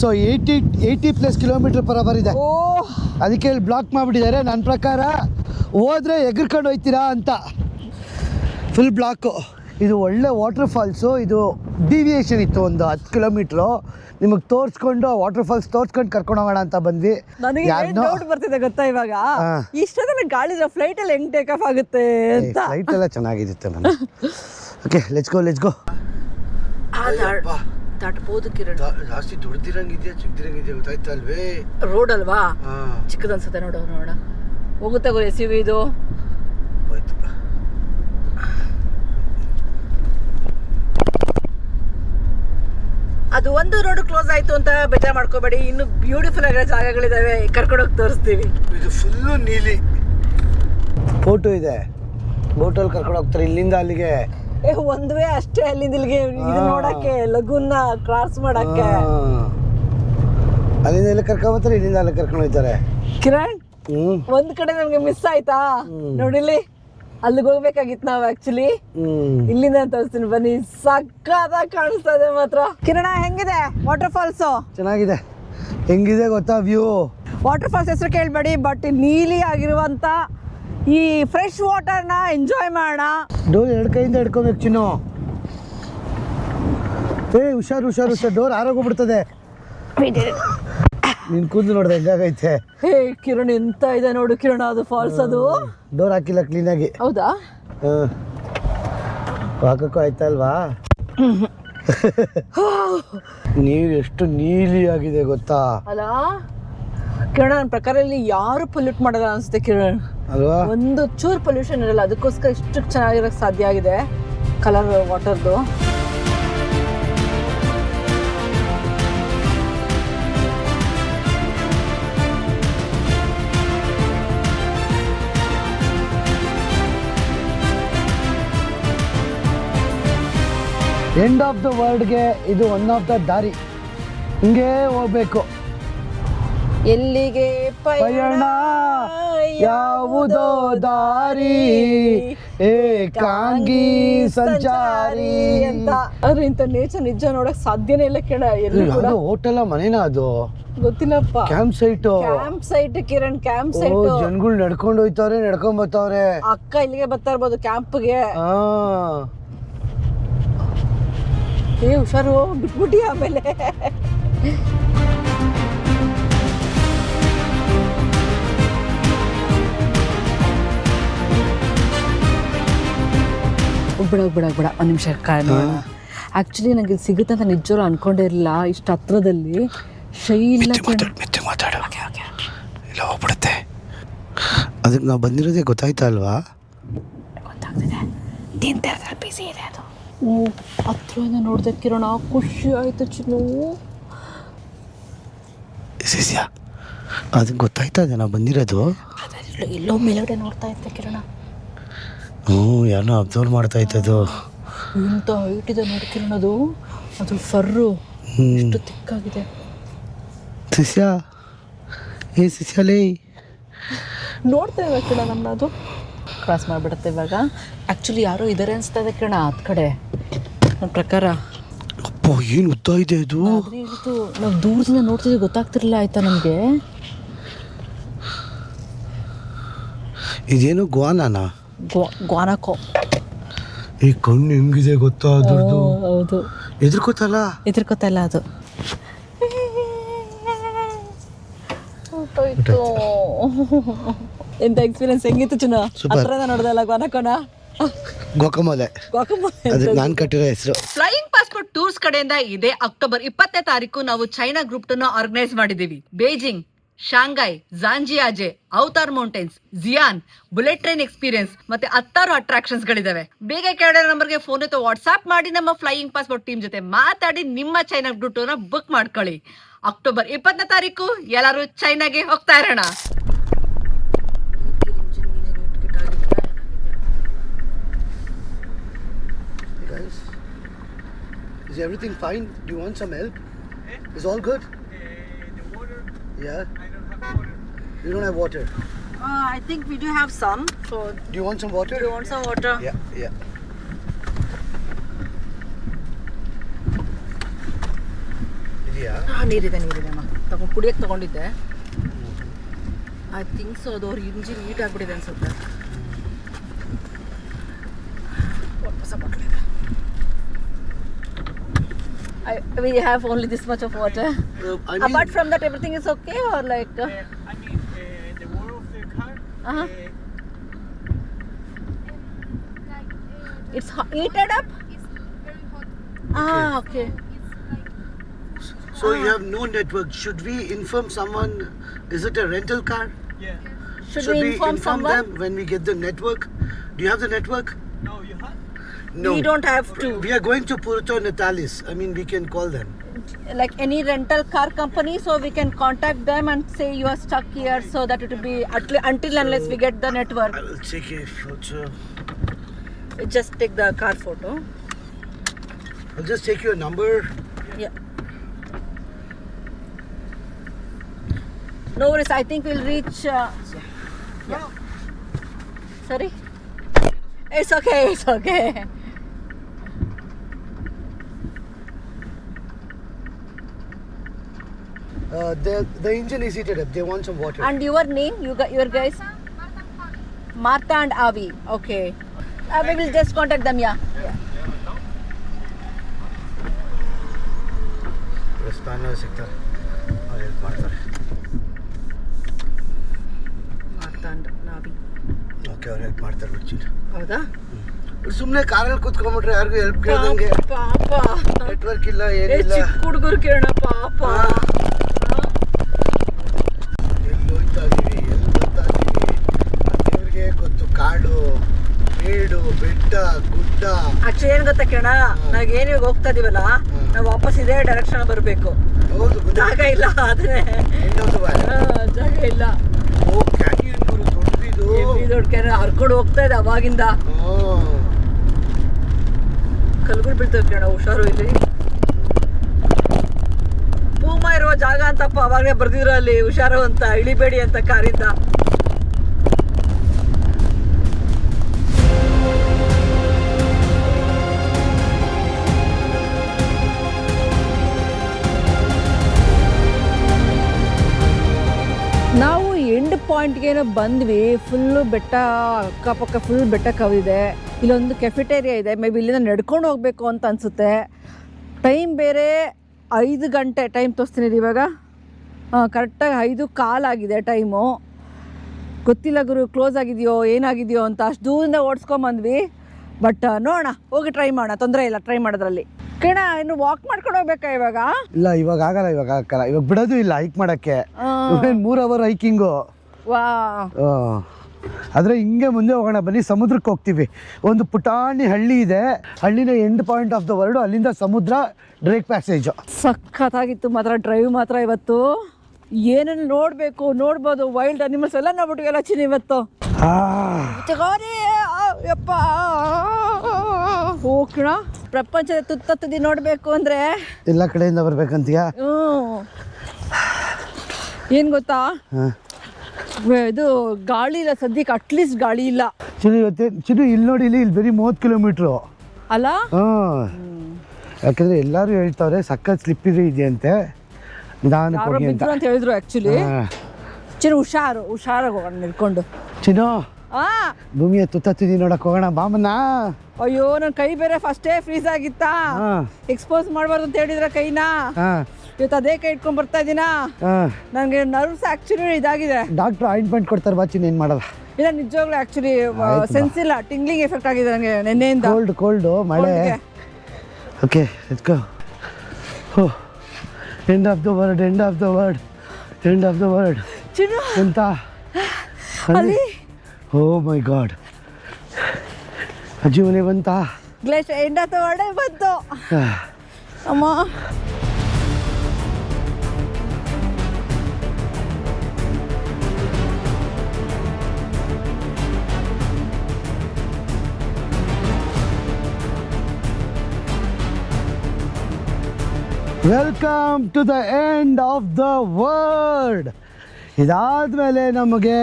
ಸೊ 80+ km/h ಇದೆ. ಅದಕ್ಕೆ ಇಲ್ಲಿ ಬ್ಲಾಕ್ ಮಾಡಿಬಿಟ್ಟಿದ್ದಾರೆ. ನನ್ನ ಪ್ರಕಾರ ಹೋದ್ರೆ ಎಗರ್ಕೊಂಡು ಹೋಗ್ತೀರಾ ಅಂತ ಫುಲ್ ಬ್ಲಾಕು. ಇದು ಒಳ್ಳೆ ವಾಟರ್ ಫಾಲ್ಸು. ಇದು ಡಿವಿಯೇಷನ್ ಇತ್ತು ಒಂದು 10 ಕಿಲೋಮೀಟ್ರು. ನಿಮಗೆ ತೋರಿಸ್ಕೊಂಡು ವಾಟರ್ ಫಾಲ್ಸ್ ತೋರಿಸ್ಕೊಂಡು ಕರ್ಕೊಂಡು ಹೋಗೋಣ ಅಂತ ಬಂದ್ವಿ. ನನಗೆ ಡೌಟ್ ಬರ್ತಿದೆ ಗೊತ್ತಾ ಇವಾಗ, ಇಷ್ಟೊಂದು ಗಾಳಿ ಫ್ಲೈಟ್ ಅಲ್ಲಿ ಹೆಂಗ್ ಟೇಕ್ ಆಫ್ ಆಗುತ್ತೆ ಅಂತ. ಫ್ಲೈಟ್ ಎಲ್ಲ ಚೆನ್ನಾಗಿರುತ್ತೆ ನನಗೆ. Okay let's go. ದಾಟಬಹುದು ಕಿರಣ್. ಜಾಸ್ತಿ ದೊಡ್ಡದಿರಂಗಿದೆಯಾ ಚಿಕ್ಕದಿರಂಗಿದೆಯಾ ಗೊತ್ತಾಯ್ತಾ ಅಲ್ವೇ? ರೋಡ್ ಅಲ್ವಾ, ಚಿಕ್ಕದನ್ಸುತ್ತೆ. ನೋಡ ಹೋಗುತ್ತೆ ಗೋ SUV ಇದು. ಅದು ಒಂದು ರೋಡ್ ಕ್ಲೋಸ್ ಆಯ್ತು ಅಂತ ಬೇಜಾರು ಮಾಡ್ಕೋಬೇಡಿ, ಇನ್ನು ಬ್ಯೂಟಿಫುಲ್ ಆಗಿರೋ ಜಾಗಗಳಿದಾವೆ, ಕರ್ಕೊಂಡೋಗಿ ತೋರಿಸ್ತೀವಿ. ಇದು ಫುಲ್ಲು ನೀಲಿ. ಫೋಟೋ ಇದೆ, ಬೋಟಲ್ಲಿ ಕರ್ಕೊಂಡು ಹೋಗ್ತಾರೆ ಇಲ್ಲಿಂದ ಅಲ್ಲಿಗೆ. ಒಂದ್ ವೇ ಅಷ್ಟೇ ಅಲ್ಲಿಂದ ಇಲ್ಲಿಗೆ, ಇದು ನೋಡಕ್ಕೆ, ಲಗುನ್ನ ಕ್ರಾಸ್ ಮಾಡಕ್ಕೆ. ಅಲ್ಲಿಂದ ಇಲ್ಲಿ ಕರ್ಕೊಂಡು ಹೋಗ್ತಾರೆ, ಇಲ್ಲಿಂದ ಅಲ್ಲಿ ಕರ್ಕೊಂಡು ಹೋಗ್ತಾರೆ. ಕಿರಣ್, ಒಂದ್ ಕಡೆ ನಮ್ಗೆ ಮಿಸ್ ಆಯ್ತಾ ನೋಡಿಲ್ಲಿ, ಅಲ್ಲಿಗೆ ಹೋಗ್ಬೇಕಾಗಿತ್ತು ನಾವು ಆಕ್ಚುಲಿ. ಇಲ್ಲಿಂದ ತೋರಿಸ್ತೀನಿ ಬನ್ನಿ, ಸಕ್ಕತ್ತಾಗಿ ಕಾಣಿಸ್ತಾ ಇದೆ ಮಾತ್ರ. ಕಿರಣ ಹೆಂಗಿದೆ ವಾಟರ್ ಫಾಲ್ಸ್? ಚೆನ್ನಾಗಿದೆ. ಹೆಂಗಿದೆ ಗೊತ್ತಾ ವ್ಯೂ? ವಾಟರ್ ಫಾಲ್ಸ್ ಹೆಸರು ಕೇಳಬೇಡಿ, ಬಟ್ ನೀಲಿ ಆಗಿರುವಂತ ಈ ಫ್ರೆಶ್ ವಾಟರ್ನ ಎಂಜಾಯ್ ಮಾಡೋಣ. ಡೋರ್ 2 ಕೈಯಿಂದ ಹಿಡ್ಕೊಬೇಕು ಚಿನ್ನು. ಹುಷಾರು, ಡೋರ್ ಆರೋಗ್ಬಿಡ್ತದೆ. ನಿನ್ ಕೂದಲು ನೋಡ್ದೆ ಹೆಂಗಾಗೈತೆ. ಕಿರಣ್ ಎಂತ ಇದೆ ನೋಡು ಕಿರಣ್, ಅದು ಫಾಲ್ಸ್. ಅದು ಡೋರ್ ಹಾಕಿಲ್ಲ ಕ್ಲೀನಾಗಿ. ಹೌದಾ? ಹಾಕಕ್ಕೂ ಆಯ್ತಾ ಅಲ್ವಾ? ನೀರು ಎಷ್ಟು ನೀಲಿ ಆಗಿದೆ ಗೊತ್ತಾ ಅಲ್ಲ ಕಿರಣ್? ನನ್ನ ಪ್ರಕಾರ ಇಲ್ಲಿ ಯಾರು ಪೊಲ್ಯೂಟ್ ಮಾಡಲ್ಲ ಅನ್ಸುತ್ತೆ ಕಿರಣ್ ಅಲ್ವಾ? ಒಂದು ಚೂರು ಪೊಲ್ಯೂಷನ್ ಇರಲ್ಲ, ಅದಕ್ಕೋಸ್ಕರ ಇಷ್ಟು ಚೆನ್ನಾಗಿರೋಕ್ಕೆ ಸಾಧ್ಯ ಆಗಿದೆ ಕಲರ್ ವಾಟರ್ದು. ಎಂಡ್ ಆಫ್ ದ ವರ್ಲ್ಡ್ಗೆ ಇದು ಒನ್ ಆಫ್ ದ ದಾರಿ. ಹಿಂಗೆ ಹೋಗ್ಬೇಕು. ಎಲ್ಲಿಗೆ ಪಯಣ ಯಾವುದೋ ದಾರಿ, ಕಾಂಗಿ ಸಂಚಾರಿ ಅಂತ. ಆದ್ರೆ ಇಂಥ ನೇಚರ್ ನಿಜ ನೋಡಕ್ ಸಾಧ್ಯನೇ ಇಲ್ಲ ಕೇಳ. ಎಲ್ಲಿ ಕೂಡ ಹೋಟೆಲ್ ಮನೇನ ಅದು ಗೊತ್ತಿಲ್ಲಪ್ಪ. Camp site Kiran, camp site. ಜನಗಳು ನಡ್ಕೊಂಡು ಹೋಯ್ತವ್ರೆ, ನಡ್ಕೊಂಡ್ ಬರ್ತಾವ್ರೆ. ಅಕ್ಕ ಇಲ್ಲಿಗೆ ಬರ್ತಾ ಇರ್ಬೋದು ಕ್ಯಾಂಪ್ಗೆ. ಹುಷಾರು, ಬಿಟ್ಬಿಟ್ಟಿ ಆಮೇಲೆ. ಬಿಡ ಒಂದು ನಿಮಿಷ ನೋಡೋಣ. ಆ್ಯಕ್ಚುಲಿ ನನಗೆ ಸಿಗುತ್ತೆ ಅಂತ ನಿಜವೂ ಅನ್ಕೊಂಡೇ ಇರಲಿಲ್ಲ. ಇಷ್ಟು ಹತ್ರದಲ್ಲಿ ಶೈಲ ಇಲ್ಲ ಹೋಗ್ಬಿಡುತ್ತೆ. ಅದಕ್ಕೆ ನಾವು ಬಂದಿರೋದೇ ಗೊತ್ತಾಯ್ತಾ ಅಲ್ವಾ? ಗೊತ್ತಾಗ್ತಿದೆ, ಬಿಸಿ ಇದೆ ಅದು. ಹತ್ರದಿಂದ ನೋಡ್ದೆ ಕಿರಣ, ಖುಷಿ ಆಯ್ತು ಚಿನ್ನು. ಅದಕ್ಕೆ ಗೊತ್ತಾಯ್ತಾ ಇದೆ ನಾವು ಬಂದಿರೋದು? ಎಲ್ಲೋ ಮೇಲ್ಗಡೆ ನೋಡ್ತಾ ಇದ್ದೆ ಕಿರಣ. ಯಾರನ್ನೋ ಅಬ್ಸರ್ವ್ ಮಾಡ್ತಾ ಇತ್ತದು. ಇಂಥ ಹೈಟ್ ಇದೆ ನೋಡಿ ಕಿರಣ ಅದು. ಅದು ಫರ್ರು ಎಷ್ಟು ತಿಕ್ಕಾಗಿದೆ. ಶಿಷ್ಯಾಲೇ ನೋಡ್ತಾ ಇವಾಗ ಕಿರಣ ನಮ್ಮನ್ನ ಅದು ಕ್ರಾಸ್ ಮಾಡಿಬಿಡುತ್ತೆ ಇವಾಗ. ಆ್ಯಕ್ಚುಲಿ ಯಾರೋ ಇದ್ದಾರೆ ಅನಿಸ್ತಾ ಇದೆ ಕಿರಣ ಆ ಕಡೆ ನನ್ನ ಪ್ರಕಾರ. ಅಪ್ಪ ಏನು ಉದ್ದ ಇದೆ ಇದು. ಹೇಳಿತು ನಾವು ದೂರದಿಂದ ನೋಡ್ತಿದ್ವಿ, ಗೊತ್ತಾಗ್ತಿರ್ಲಿಲ್ಲ ಆಯ್ತಾ ನಮಗೆ. ಇದೇನು ಗ್ವಾನಾನಾ? ಗ್ವಾನಾಕೋ. ಈ ಕಣ್ಣು ಹೆಂಗಿದೆ ಗೊತ್ತಾ ಅದ್ರದ್ದು? ಹೌದು, ಎದುರ್ಕೋತಾ ಇಲ್ಲ ಅದು. ಎಂತ ಎಕ್ಸ್ಪೀರಿಯನ್ಸ್ ಹೆಂಗಿತ್ತು ಚಿನ್ನ? ಹತ್ರದಿಂದ ನೋಡ್ದಲ್ಲ ಗ್ವಾನಾಕೋನ. ಗೋಕಮಲೆ ಅದಕ್ಕೆ ನಾನು ಕಟ್ಟಿರೋ ಹೆಸರು. ಫ್ಲೈಯಿಂಗ್ ಪಾಸ್ಪೋರ್ಟ್ ಟೂರ್ಸ್ ಕಡೆಯಿಂದ ಇದೇ ಅಕ್ಟೋಬರ್ 20ನೇ ತಾರೀಕು ನಾವು ಚೈನಾ ಗ್ರೂಪ್ 2 ಆರ್ಗನೈಸ್ ಮಾಡಿದೀವಿ. Beijing, Shanghai, Zhangjiajie, Avatar mountains, Xi'an, bullet train experience ಮತ್ತೆ 10 ಅಟ್ರಾಕ್ಷನ್ಸ್ ಗಳಿದಾವೆ. ಬೇಗ ಕೆಳಗಡೆ ನಂಬರ್ಗೆ ಫೋನ್ ಅಥವಾ ವಾಟ್ಸ್ಆಪ್ ಮಾಡಿ ನಮ್ಮ ಫ್ಲೈಯಿಂಗ್ ಪಾಸ್ಪೋರ್ಟ್ ಟೀಮ್ ಜೊತೆ ಮಾತಾಡಿ ನಿಮ್ಮ ಚೈನಾ ಗ್ರೂಪ್ 2 ಬುಕ್ ಮಾಡ್ಕೊಳ್ಳಿ. ಅಕ್ಟೋಬರ್ 20ನೇ ತಾರೀಕು ಎಲ್ಲರೂ ಚೈನಾಗೆ ಹೋಗ್ತಾ ಇರೋಣ. Is everything fine? Do you want some help? Is all good? The water? Yeah. I don't have water. You don't have water. I think we do have some. So Do you want some water? do you want some water? Yeah. ಇದೆಯಾ? ನೀರಿದೆ ಅಮ್ಮ. ಕುಡಿಯಕ್ಕೆ ತಗೊಂಡಿದ್ದೆ. ಐ ಥಿಂಕ್ ಸೊ ಅದು ಅವ್ರ ಇಂಜಿನ್ ಹೀಟ್ ಆಗಿಬಿಟ್ಟಿದೆ ಅನ್ಸುತ್ತೆ. ಹೊಸ ಬಾಟ್ಲಿ ಇದೆ. We have only this much of water. I mean, Apart from that, everything is okay or like? I mean, the water of the car. Uh-huh. It's heated up. It's very hot. Okay. so you have no network. Should we inform someone? Is it a rental car? Yeah. Should we inform someone? them when we get the network? Do you have the network? No, you have? No. We don't have to. We are going to Puerto Natales. I mean, we can call them. Like any rental car company, so we can contact them and say you are stuck here, so that it will be until unless we get the network. I will take a photo. Just take the car photo. I'll just take your number. Yeah. No worries. I think we'll reach. Yeah. Sorry. It's okay. The engine is heated up. They want some water. And your name? Your guys? Martha and Avi. Okay. We will just contact them. Yeah. Spanner ಸಿಗ್ತಾರೆ, ಅವ್ರು ಹೆಲ್ಪ್ ಮಾಡ್ತಾರೆ. Martha and Avi. ಓಕೆ, ಅವ್ರು ಹೆಲ್ಪ್ ಮಾಡ್ತಾರೆ ಬಿಡ್ತೀನಿ. ಹೌದಾ? ಸುಮ್ಮನೆ ಕಾರಲ್ಲಿ ಕೂತ್ಕೊಂಡ್ಬಿಟ್ರೆ ಯಾರಿಗೂ ಹೆಲ್ಪ್ ಕೇಳ್ದಂಗೆ. ಪಾಪ. ನೆಟ್ವರ್ಕ್ ಇಲ್ಲ, ಏನಿಲ್ಲ. ಚಿಕ್ಕ ಹುಡುಗರು ಕೇಳೋಣ ಪಾಪ. ಎಲ್ಲಿ ಹೋಗ್ತಾ ಇದೀವಿ, ಎಲ್ಲಿ ಬರ್ತಾ ಇದೀವಿ, ದೇವ್ರಿಗೆ ಗೊತ್ತು. ಕಾಡು, ಮೇಡು, ಬೆಟ್ಟ, ಗುಡ್ಡ. ಆಕ್ಚುಲಿ ಏನ್ ಗೊತ್ತಾ ಕಿರಣ, ನಾವ್ ಏನ್ ಇವಾಗ ಹೋಗ್ತಾ ಇದೀವಲ್ಲ, ನಾವು ವಾಪಸ್ ಇದೇ ಡೈರೆಕ್ಷನ್ ಬರ್ಬೇಕು. ಹೌದು, ಜಾಗ ಇಲ್ಲ ಆದ್ರೆ. ಜಾಗ ಇಲ್ಲ. ಓ, ಕ್ಯಾನಿಯನ್ ಗುರು, ದೊಡ್ಡದಿದು. ದೊಡ್ಡ ಕ್ಯಾನಿಯನ್ ಹರ್ಕೊಂಡು ಹೋಗ್ತಾ ಇದೆ ಅವಾಗಿಂದ. ಕಲ್ಗುಳು ಬೀಳ್ತೇವೆ ಕಿರಣ, ಹುಷಾರು ಇಲ್ಲಿ. ಪೂಮ ಇರುವ ಜಾಗ ಅಂತಪ್ಪ ಅವಾಗಲೇ ಬರ್ದಿದ್ರು ಅಲ್ಲಿ, ಹುಷಾರು ಅಂತ, ಇಳಿಬೇಡಿ ಅಂತ ಕಾರಿಂದ. ಪಾಯಿಂಟ್ಗೇನೋ ಬಂದ್ವಿ. ಫುಲ್ಲು ಬೆಟ್ಟ, ಅಕ್ಕಪಕ್ಕ ಫುಲ್ ಬೆಟ್ಟ ಕವಿದೆ. ಇಲ್ಲೊಂದು ಕೆಫೆಟೇರಿಯಾ ಇದೆ, ಮೇ ಬಿ ಇಲ್ಲಿಂದ ನಡ್ಕೊಂಡು ಹೋಗಬೇಕು ಅಂತ ಅನಿಸುತ್ತೆ. ಟೈಮ್ ಬೇರೆ 5 ಗಂಟೆ ಟೈಮ್ ತೋರಿಸ್ತೀನಿ ಇವಾಗ. ಕರೆಕ್ಟಾಗಿ 5:15 ಆಗಿದೆ ಟೈಮು. ಗೊತ್ತಿಲ್ಲ ಗುರು ಕ್ಲೋಸ್ ಆಗಿದೆಯೋ ಏನಾಗಿದೆಯೋ ಅಂತ. ಅಷ್ಟು ದೂರದಿಂದ ಓಡಿಸ್ಕೊಂಬಂದ್ವಿ. ಬಟ್ ನೋಡೋಣ, ಹೋಗಿ ಟ್ರೈ ಮಾಡೋಣ, ತೊಂದರೆ ಇಲ್ಲ ಟ್ರೈ ಮಾಡೋದ್ರಲ್ಲಿ. ಕೇಳ ಇನ್ನು ವಾಕ್ ಮಾಡ್ಕೊಂಡು ಹೋಗ್ಬೇಕಾ ಇವಾಗ? ಇಲ್ಲ ಇವಾಗ ಆಗಲ್ಲ, ಇವಾಗ ಬಿಡೋದು ಇಲ್ಲ ಹೈಕ್ ಮಾಡೋಕ್ಕೆ. 3 ಅವರ್ ಹೈಕಿಂಗು. ವಾ, ಆದರೆ ಹಿಂಗೆ ಮುಂದೆ ಹೋಗೋಣ ಬನ್ನಿ. ಸಮುದ್ರಕ್ಕೆ ಹೋಗ್ತೀವಿ. ಒಂದು ಪುಟಾಣಿ ಹಳ್ಳಿ ಇದೆ, ಹಳ್ಳಿನ end point of the world. ಅಲ್ಲಿಂದ ಸಮುದ್ರ, ಡ್ರೇಕ್ ಪ್ಯಾಸೇಜು. ಸಖತ್ತಾಗಿತ್ತು ಮಾತ್ರ ಡ್ರೈವ್ ಮಾತ್ರ ಇವತ್ತು. ಏನೇನು ನೋಡ್ಬೋದು, ವೈಲ್ಡ್ ಅನಿಮಲ್ಸ್ ಎಲ್ಲ ನೋಡ್ಬಿಟ್ಟು ಚಿನ್ನ ಇವತ್ತು. ಯಪ್ಪ ಹೋಗೋಣ. ಪ್ರಪಂಚದ ತುತ್ತುದಿ ನೋಡಬೇಕು ಅಂದರೆ ಎಲ್ಲ ಕಡೆಯಿಂದ ಬರ್ಬೇಕಂತೀಯಾ? ಏನು ಗೊತ್ತಾ, ಇದು ಗಾಳಿ ಇಲ್ಲ ಸದ್ಯಕ್ಕೆ, ಅಟ್ಲೀಸ್ಟ್ ಗಾಳಿ ಇಲ್ಲ. ಚಿನ್ನು ಇಲ್ಲಿ ನೋಡಿ, ಇಲ್ಲಿ ಬರೀ 30 ಕಿಲೋಮೀಟ್ರು ಅಲ್ಲ? ಯಾಕಂದ್ರೆ ಎಲ್ಲರೂ ಹೇಳ್ತಾವ್ರೆ ಸಖತ್ ಸ್ಲಿಪ್ಪಿರಿ ಇದೆ ಅಂತೆ, ನಿಧಾನಕ್ಕೆ ಹೋಗಿ ಅಂತ ಹೇಳಿದ್ರು. ಆ್ಯಕ್ಚುಲಿ ಚಿನ್ನು ಹುಷಾರಾಗಿ ಹೋಗೋಣ ನಿಲ್ಕೊಂಡು. ಚಿನ್ನು ಭೂಮಿಯ ತುತ್ತಿದಿ ನೋಡಕ್ ಹೋಗೋಣ ಬಾಮನ್ನ. ಅಯ್ಯೋ, ನನ್ನ ಕೈ ಬೇರೆ ಫಸ್ಟೇ ಫ್ರೀಸ್ ಆಗಿತ್ತಾ, ಎಕ್ಸ್ಪೋಸ್ ಮಾಡಬಾರ್ದು ಅಂತ ಹೇಳಿದ್ರ ಕೈನ. ಇವತ್ತು ಅದೇ ಕೈ ಇಟ್ಕೊಂಡ್ ಬರ್ತಾ ಇದೀನಾ. ನನಗೆ ನರ್ವ್ಸ್ ಆಕ್ಚುಲಿ ಇದಾಗಿದೆ. ಡಾಕ್ಟರ್ ಆಯಿಂಟ್ಮೆಂಟ್ ಕೊಡ್ತಾರೆ ಬಾ ಚಿನ್ನ, ಏನು ಮಾಡಲ್ಲ. ಇಲ್ಲ ನಿಜವಾಗ್ಲೂ ಆಕ್ಚುಲಿ ಸೆನ್ಸ್ ಇಲ್ಲ, ಟಿಂಗ್ಲಿಂಗ್ ಎಫೆಕ್ಟ್ ಆಗಿದೆ ನನಗೆ ನೆನ್ನೆಯಿಂದ. ಕೋಲ್ಡ್ ಮಳೆ. Okay let's go. End of the world. ಚಿನ್ನು ಎಂತ ಅಲ್ಲಿ, ಓ ಮೈ ಗಾಡ್, ಅಜ್ಜಿ ಮನೆ ಬಂತಾ? ಗ್ಲೇಷ್ ಎಂಡ್ ಆಫ್ ದ ವರ್ಲ್ಡ್ ಬಂತು ಅಮ್ಮ. Welcome to the end of the world. ಇದಾದ್ಮೇಲೆ ನಮಗೆ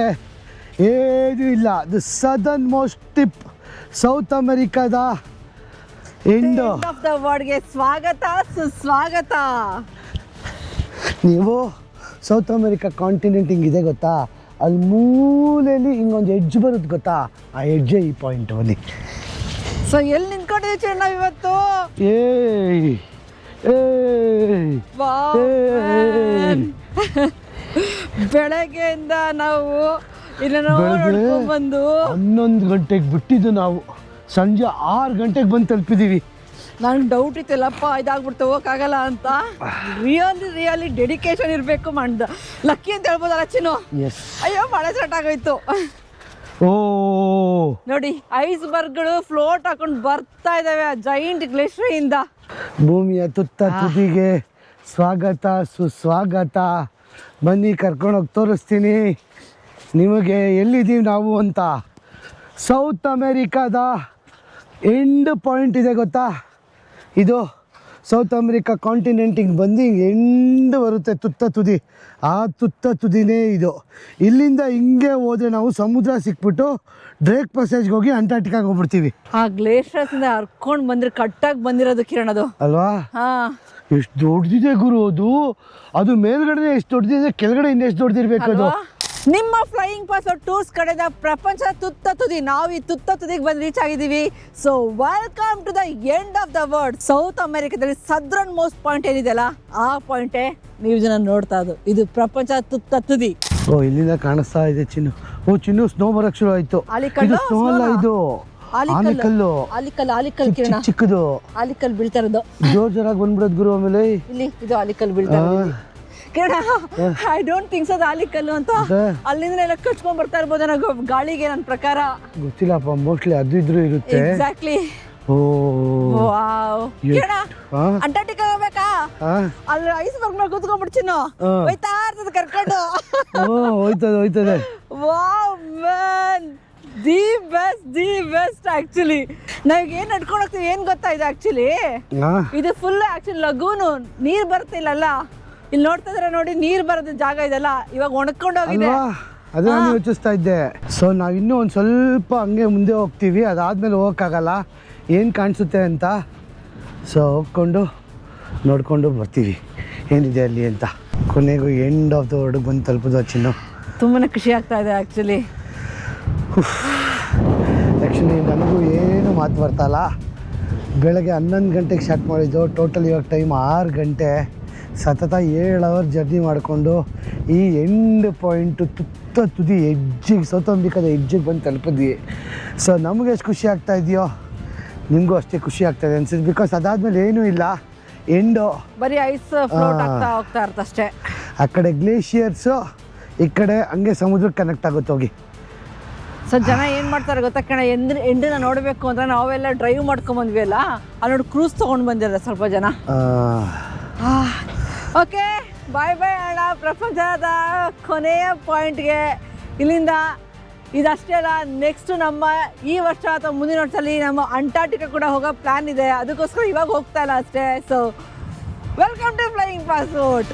ಏನೂ ಇಲ್ಲ. The southernmost tip, south ಅಮೆರಿಕಾದ ಎಂಡ್ ಆಫ್ ದ ವರ್ಲ್ಡ್ಗೆ ಸ್ವಾಗತ ಸುಸ್ವಾಗತ. ನೀವು ಸೌತ್ ಅಮೆರಿಕಾ ಕಾಂಟಿನೆಂಟ್ ಹಿಂಗಿದೆ ಗೊತ್ತಾ, ಅಲ್ಲಿ ಮೂಲೆಯಲ್ಲಿ ಹಿಂಗೊಂದು ಎಡ್ಜ್ ಬರುತ್ತೆ ಗೊತ್ತಾ, ಆ ಎಡ್ಜೇ ಈ ಪಾಯಿಂಟ್ ಬನ್ನಿ. ಸೊ ಎಲ್ಲಿ ನಿಂತ್ಕೊಂಡಿದ್ದೀವಿ ನಾವು ಇವತ್ತು? ಬೆಳಗ್ಗೆಯಿಂದ ನಾವು ಬಂದು 11 ಗಂಟೆಗೆ ಬಿಟ್ಟಿದ್ದು, ನಾವು ಸಂಜೆ 6 ಗಂಟೆಗೆ ಬಂದು ತಲುಪಿದ್ದೀವಿ. ನಂಗೆ ಡೌಟ್ ಇತ್ತಲ್ಲಪ್ಪ ಇದಾಗ್ಬಿಡ್ತು ಹೋಗಕ್ಕಾಗಲ್ಲ ಅಂತ. ರಿಯಲಿ ಡೆಡಿಕೇಶನ್ ಇರಬೇಕು. ಮಾಡ್ದ ಲಕ್ಕಿ ಅಂತ ಹೇಳ್ಬೋದಲ್ಲ ಚಿನ್ನು. ಅಯ್ಯೋ ಮಳೆ ಸ್ಟಾರ್ಟ್ ಆಗೋಯ್ತು. ಓ ನೋಡಿ, ಐಸ್ಬರ್ಗ್ಗಳು ಫ್ಲೋಟ್ ಹಾಕೊಂಡು ಬರ್ತಾ ಇದ್ದಾವೆ ಆ ಜೈಂಟ್ ಗ್ಲೇಷಿಯರ್ ಇಂದ. ಭೂಮಿಯ ತುದಿಗೆ ಸ್ವಾಗತ ಸುಸ್ವಾಗತ. ಬನ್ನಿ ಕರ್ಕೊಂಡೋಗಿ ತೋರಿಸ್ತೀನಿ ನಿಮಗೆ ಎಲ್ಲಿದ್ದೀವಿ ನಾವು ಅಂತ. ಸೌತ್ ಅಮೆರಿಕಾದ ಎಂಡ್ ಪಾಯಿಂಟ್ ಇದೆ ಗೊತ್ತಾ, ಇದು ಸೌತ್ ಅಮೆರಿಕಾ ಕಾಂಟಿನೆಂಟಿಗೆ ಬಂದು ಹಿಂಗೆ ಎಂಡ್ ಬರುತ್ತೆ ತುದಿ. ಆ ತುದಿನೇ ಇದು. ಇಲ್ಲಿಂದ ಹಿಂಗೆ ಹೋದರೆ ನಾವು ಸಮುದ್ರ ಸಿಕ್ಬಿಟ್ಟು ಡ್ರೇಕ್ ಪ್ಯಾಸೇಜ್ಗೆ ಹೋಗಿ ಅಂಟಾರ್ಟಿಕಾಗೆ ಹೋಗ್ಬಿಡ್ತೀವಿ. ಆ ಗ್ಲೇಷಿಯರ್ಸ್ ಇಂದ ಹರ್ಕೊಂಡು ಬಂದ್ರೆ ಕಟ್ಟಾಗಿ ಬಂದಿರೋದು ಕಿರಣ್ ಅದು ಅಲ್ವಾ? ಎಷ್ಟು ದೊಡ್ಡದಿದೆ ಗುರು ಅದು ಮೇಲ್ಗಡೆ ಎಷ್ಟು ದೊಡ್ಡದಿದೆ, ಕೆಳಗಡೆ ಇನ್ನು ಎಷ್ಟು ದೊಡ್ಡದಿರ್ಬೇಕು ಅದು. ನಿಮ್ಮ ಫ್ಲೈಯಿಂಗ್ ಪಾಸ್ವರ್ಡ್ ಟೂರ್ಸ್ ಕಡೆದ ಪ್ರಪಂಚ ತುದಿ. ನಾವು ಈ ತುದಿಗೆ ಬಂದು ರೀಚ್ ಆಗಿದ್ದೀವಿ. So welcome to the end of the world. South ಅಮೆರಿಕಾದಲ್ಲಿ ಸದರ್ನ್ ಮೋಸ್ಟ್ ಪಾಯಿಂಟ್ ಏನಿದೆಯಲ್ಲ, ಆ ಪಾಯಿಂಟೇ ನೀವು ಜನ ನೋಡ್ತಾ ಇದ್ದು. ಇದು ಪ್ರಪಂಚ ತುದಿ. ಓ ಇಲ್ಲಿಂದ ಕಾಣಿಸ್ತಾ ಇದೆ ಚಿನ್ನು. ಓ ಚಿನ್ನು, ಸ್ನೋ ಬರಕ್ ಶುರು ಆಯ್ತು. ಇದು ಸ್ನೋ ಅಲ್ಲ, ಇದು ಆಲಿಕಲ್ಲು. ಆಲಿಕಲ್ಲು ಚಿಕ್ಕದು. ಆಲಿಕಲ್ ಬೀಳ್ತಾ ಇರೋದು ಜೋರಾಗಿ ಬಂದ್ಬಿಡೋದು ಗುರು. ಆಮೇಲೆ ಇಲ್ಲಿ ಇದು ಆಲಿಕಲ್ ಬೀಳ್ತಾ ಇರೋದು. ಐ ಡೋಂಟ್ ಥಿಂಕ್ ಸೊ ಆಲಿಕಲ್ಲು ಅಂತ. ಅಲ್ಲಿಂದ ಎಲ್ಲ ಕಚ್ಕೊಂಡ್ ಬರ್ತಾ ಇರ್ಬೋದು ನನಗೆ ಗಾಳಿಗೆ. ನನ್ನ ಪ್ರಕಾರ ಗೊತ್ತಿಲ್ಲಪ್ಪ, ಮೋಸ್ಟ್ಲಿ ಅದು ಇದ್ರು ಇರುತ್ತೆ. ಎಕ್ಸಾಕ್ಟ್ಲಿ. ಓ ವಾವ್. ಅಂಟಾರ್ಟಿಕಾ ಹೋಗ್ಬೇಕಾ? ಅಲ್ಲಿ ಐಸ್ಬರ್ಗ್ ಮೇಲೆ ಕೂತ್ಕೊಂಡ್ಬಿಟ್ಟು ಚಿನ್ನು ಹೋಯ್ತಾ ಇರ್ತದೆ ಕರ್ಕೊಂಡು. ಹೋಯ್ತದೆ. Wow man, the best actually. ನಾವ್ ಏನ್ ನಡ್ಕೊಂಡು ಹೋಗ್ತೀವಿ ಏನ್ ಗೊತ್ತಾ, ಇದು ಆಕ್ಚುಲಿ ಇದು ಫುಲ್ ಆಕ್ಚುಲಿ ಲಗೂನು. ನೀರ್ ಬರ್ತಿಲ್ಲಲ್ಲ, ಇಲ್ಲಿ ನೋಡ್ತಾ ಇದ್ರೆ ನೋಡಿ, ನೀರ್ ಬರೋದು ಜಾಗ ಇದೆಲ್ಲ ಇವಾಗ ಒಣಕೊಂಡು ಹೋಗಿದೆ. ಅದೇ ನಾನು ಯೋಚಿಸ್ತಾ ಇದ್ದೆ. ಸೊ ನಾವು ಇನ್ನೂ ಒಂದು ಸ್ವಲ್ಪ ಹಂಗೆ ಮುಂದೆ ಹೋಗ್ತೀವಿ, ಅದಾದ್ಮೇಲೆ ಹೋಗೋಕ್ಕಾಗಲ್ಲ ಏನು ಕಾಣಿಸುತ್ತೆ ಅಂತ. ಸೊ ಹೋಗ್ಕೊಂಡು ನೋಡ್ಕೊಂಡು ಬರ್ತೀವಿ ಏನಿದೆ ಅಲ್ಲಿ ಅಂತ. ಕೊನೆಗೂ ಎಂಡ್ ಆಫ್ ದ ವರ್ಲ್ಡ್ ಬಂದು ತಲುಪೋದು ಚಿನ್ನು. ತುಂಬಾ ಖುಷಿ ಆಗ್ತಾ ಇದೆ ಆ್ಯಕ್ಚುಲಿ. ಆ್ಯಕ್ಚುಲಿ ನನಗೂ ಏನು ಮಾತು ಬರ್ತಲ್ಲ. ಬೆಳಗ್ಗೆ 11 ಗಂಟೆಗೆ ಸ್ಟಾರ್ಟ್ ಮಾಡಿದ್ದು, ಟೋಟಲ್ ಇವಾಗ ಟೈಮ್ 6 ಗಂಟೆ. ಸತತ 7 ಅವರ್ ಜರ್ನಿ ಮಾಡಿಕೊಂಡು ಈ ಎಂಡ್ ಪಾಯಿಂಟು ತುದಿ ಎಡ್ಜಿಗೆ, ಸೌತ್ ಅಮೆರಿಕಾದ ಎಡ್ಜಿಗೆ ಬಂದು ತಲುಪಿದ್ವಿ. ಸೊ ನಮಗೆ ಎಷ್ಟು ಖುಷಿ ಆಗ್ತಾ ಇದೆಯೋ ನಿಮಗೂ ಅಷ್ಟೇ ಖುಷಿ ಆಗ್ತಾಯಿದೆ ಅನ್ಸುತ್ತೆ. ಬಿಕಾಸ್ ಅದಾದಮೇಲೆ ಏನೂ ಇಲ್ಲ, ಎಂಡು ಬರೀ ಐಸ್ ಫ್ಲೋಟ್ ಆಗ್ತಾ ಹೋಗ್ತಾ ಇರ್ತಷ್ಟೇ. ಆ ಕಡೆ ಗ್ಲೇಷಿಯರ್ಸು, ಈ ಕಡೆ ಹಂಗೆ ಸಮುದ್ರಕ್ಕೆ ಕನೆಕ್ಟ್ ಆಗುತ್ತೆ ಹೋಗಿ. ಸೊ ಜನ ಏನು ಮಾಡ್ತಾರೆ ಗೊತ್ತಾ ಕಣ, ಎಂಡನ್ನ ನೋಡಬೇಕು ಅಂದರೆ ನಾವೆಲ್ಲ ಡ್ರೈವ್ ಮಾಡ್ಕೊಂಬಂದ್ವಿ ಅಲ್ಲ, ಅಲ್ಲಿ ನೋಡಿ ಕ್ರೂಸ್ ತೊಗೊಂಡು ಬಂದಿದ್ದಾರೆ ಸ್ವಲ್ಪ ಜನ. ಓಕೆ, ಬಾಯ್ ಬಾಯ್ ಅಣ್ಣ. ಪ್ರಪಂಚದ ಕೊನೆಯ ಪಾಯಿಂಟ್ಗೆ ಇಲ್ಲಿಂದ ಇದಷ್ಟೇ ಅಲ್ಲ, ನೆಕ್ಸ್ಟು ನಮ್ಮ ಈ ವರ್ಷ ಅಥವಾ ಮುಂದಿನ ವರ್ಷದಲ್ಲಿ ನಮ್ಮ ಅಂಟಾರ್ಟಿಕಾ ಕೂಡ ಹೋಗೋ ಪ್ಲ್ಯಾನ್ ಇದೆ. ಅದಕ್ಕೋಸ್ಕರ ಇವಾಗ ಹೋಗ್ತಾ ಇಲ್ಲ ಅಷ್ಟೇ. So welcome to flying passport.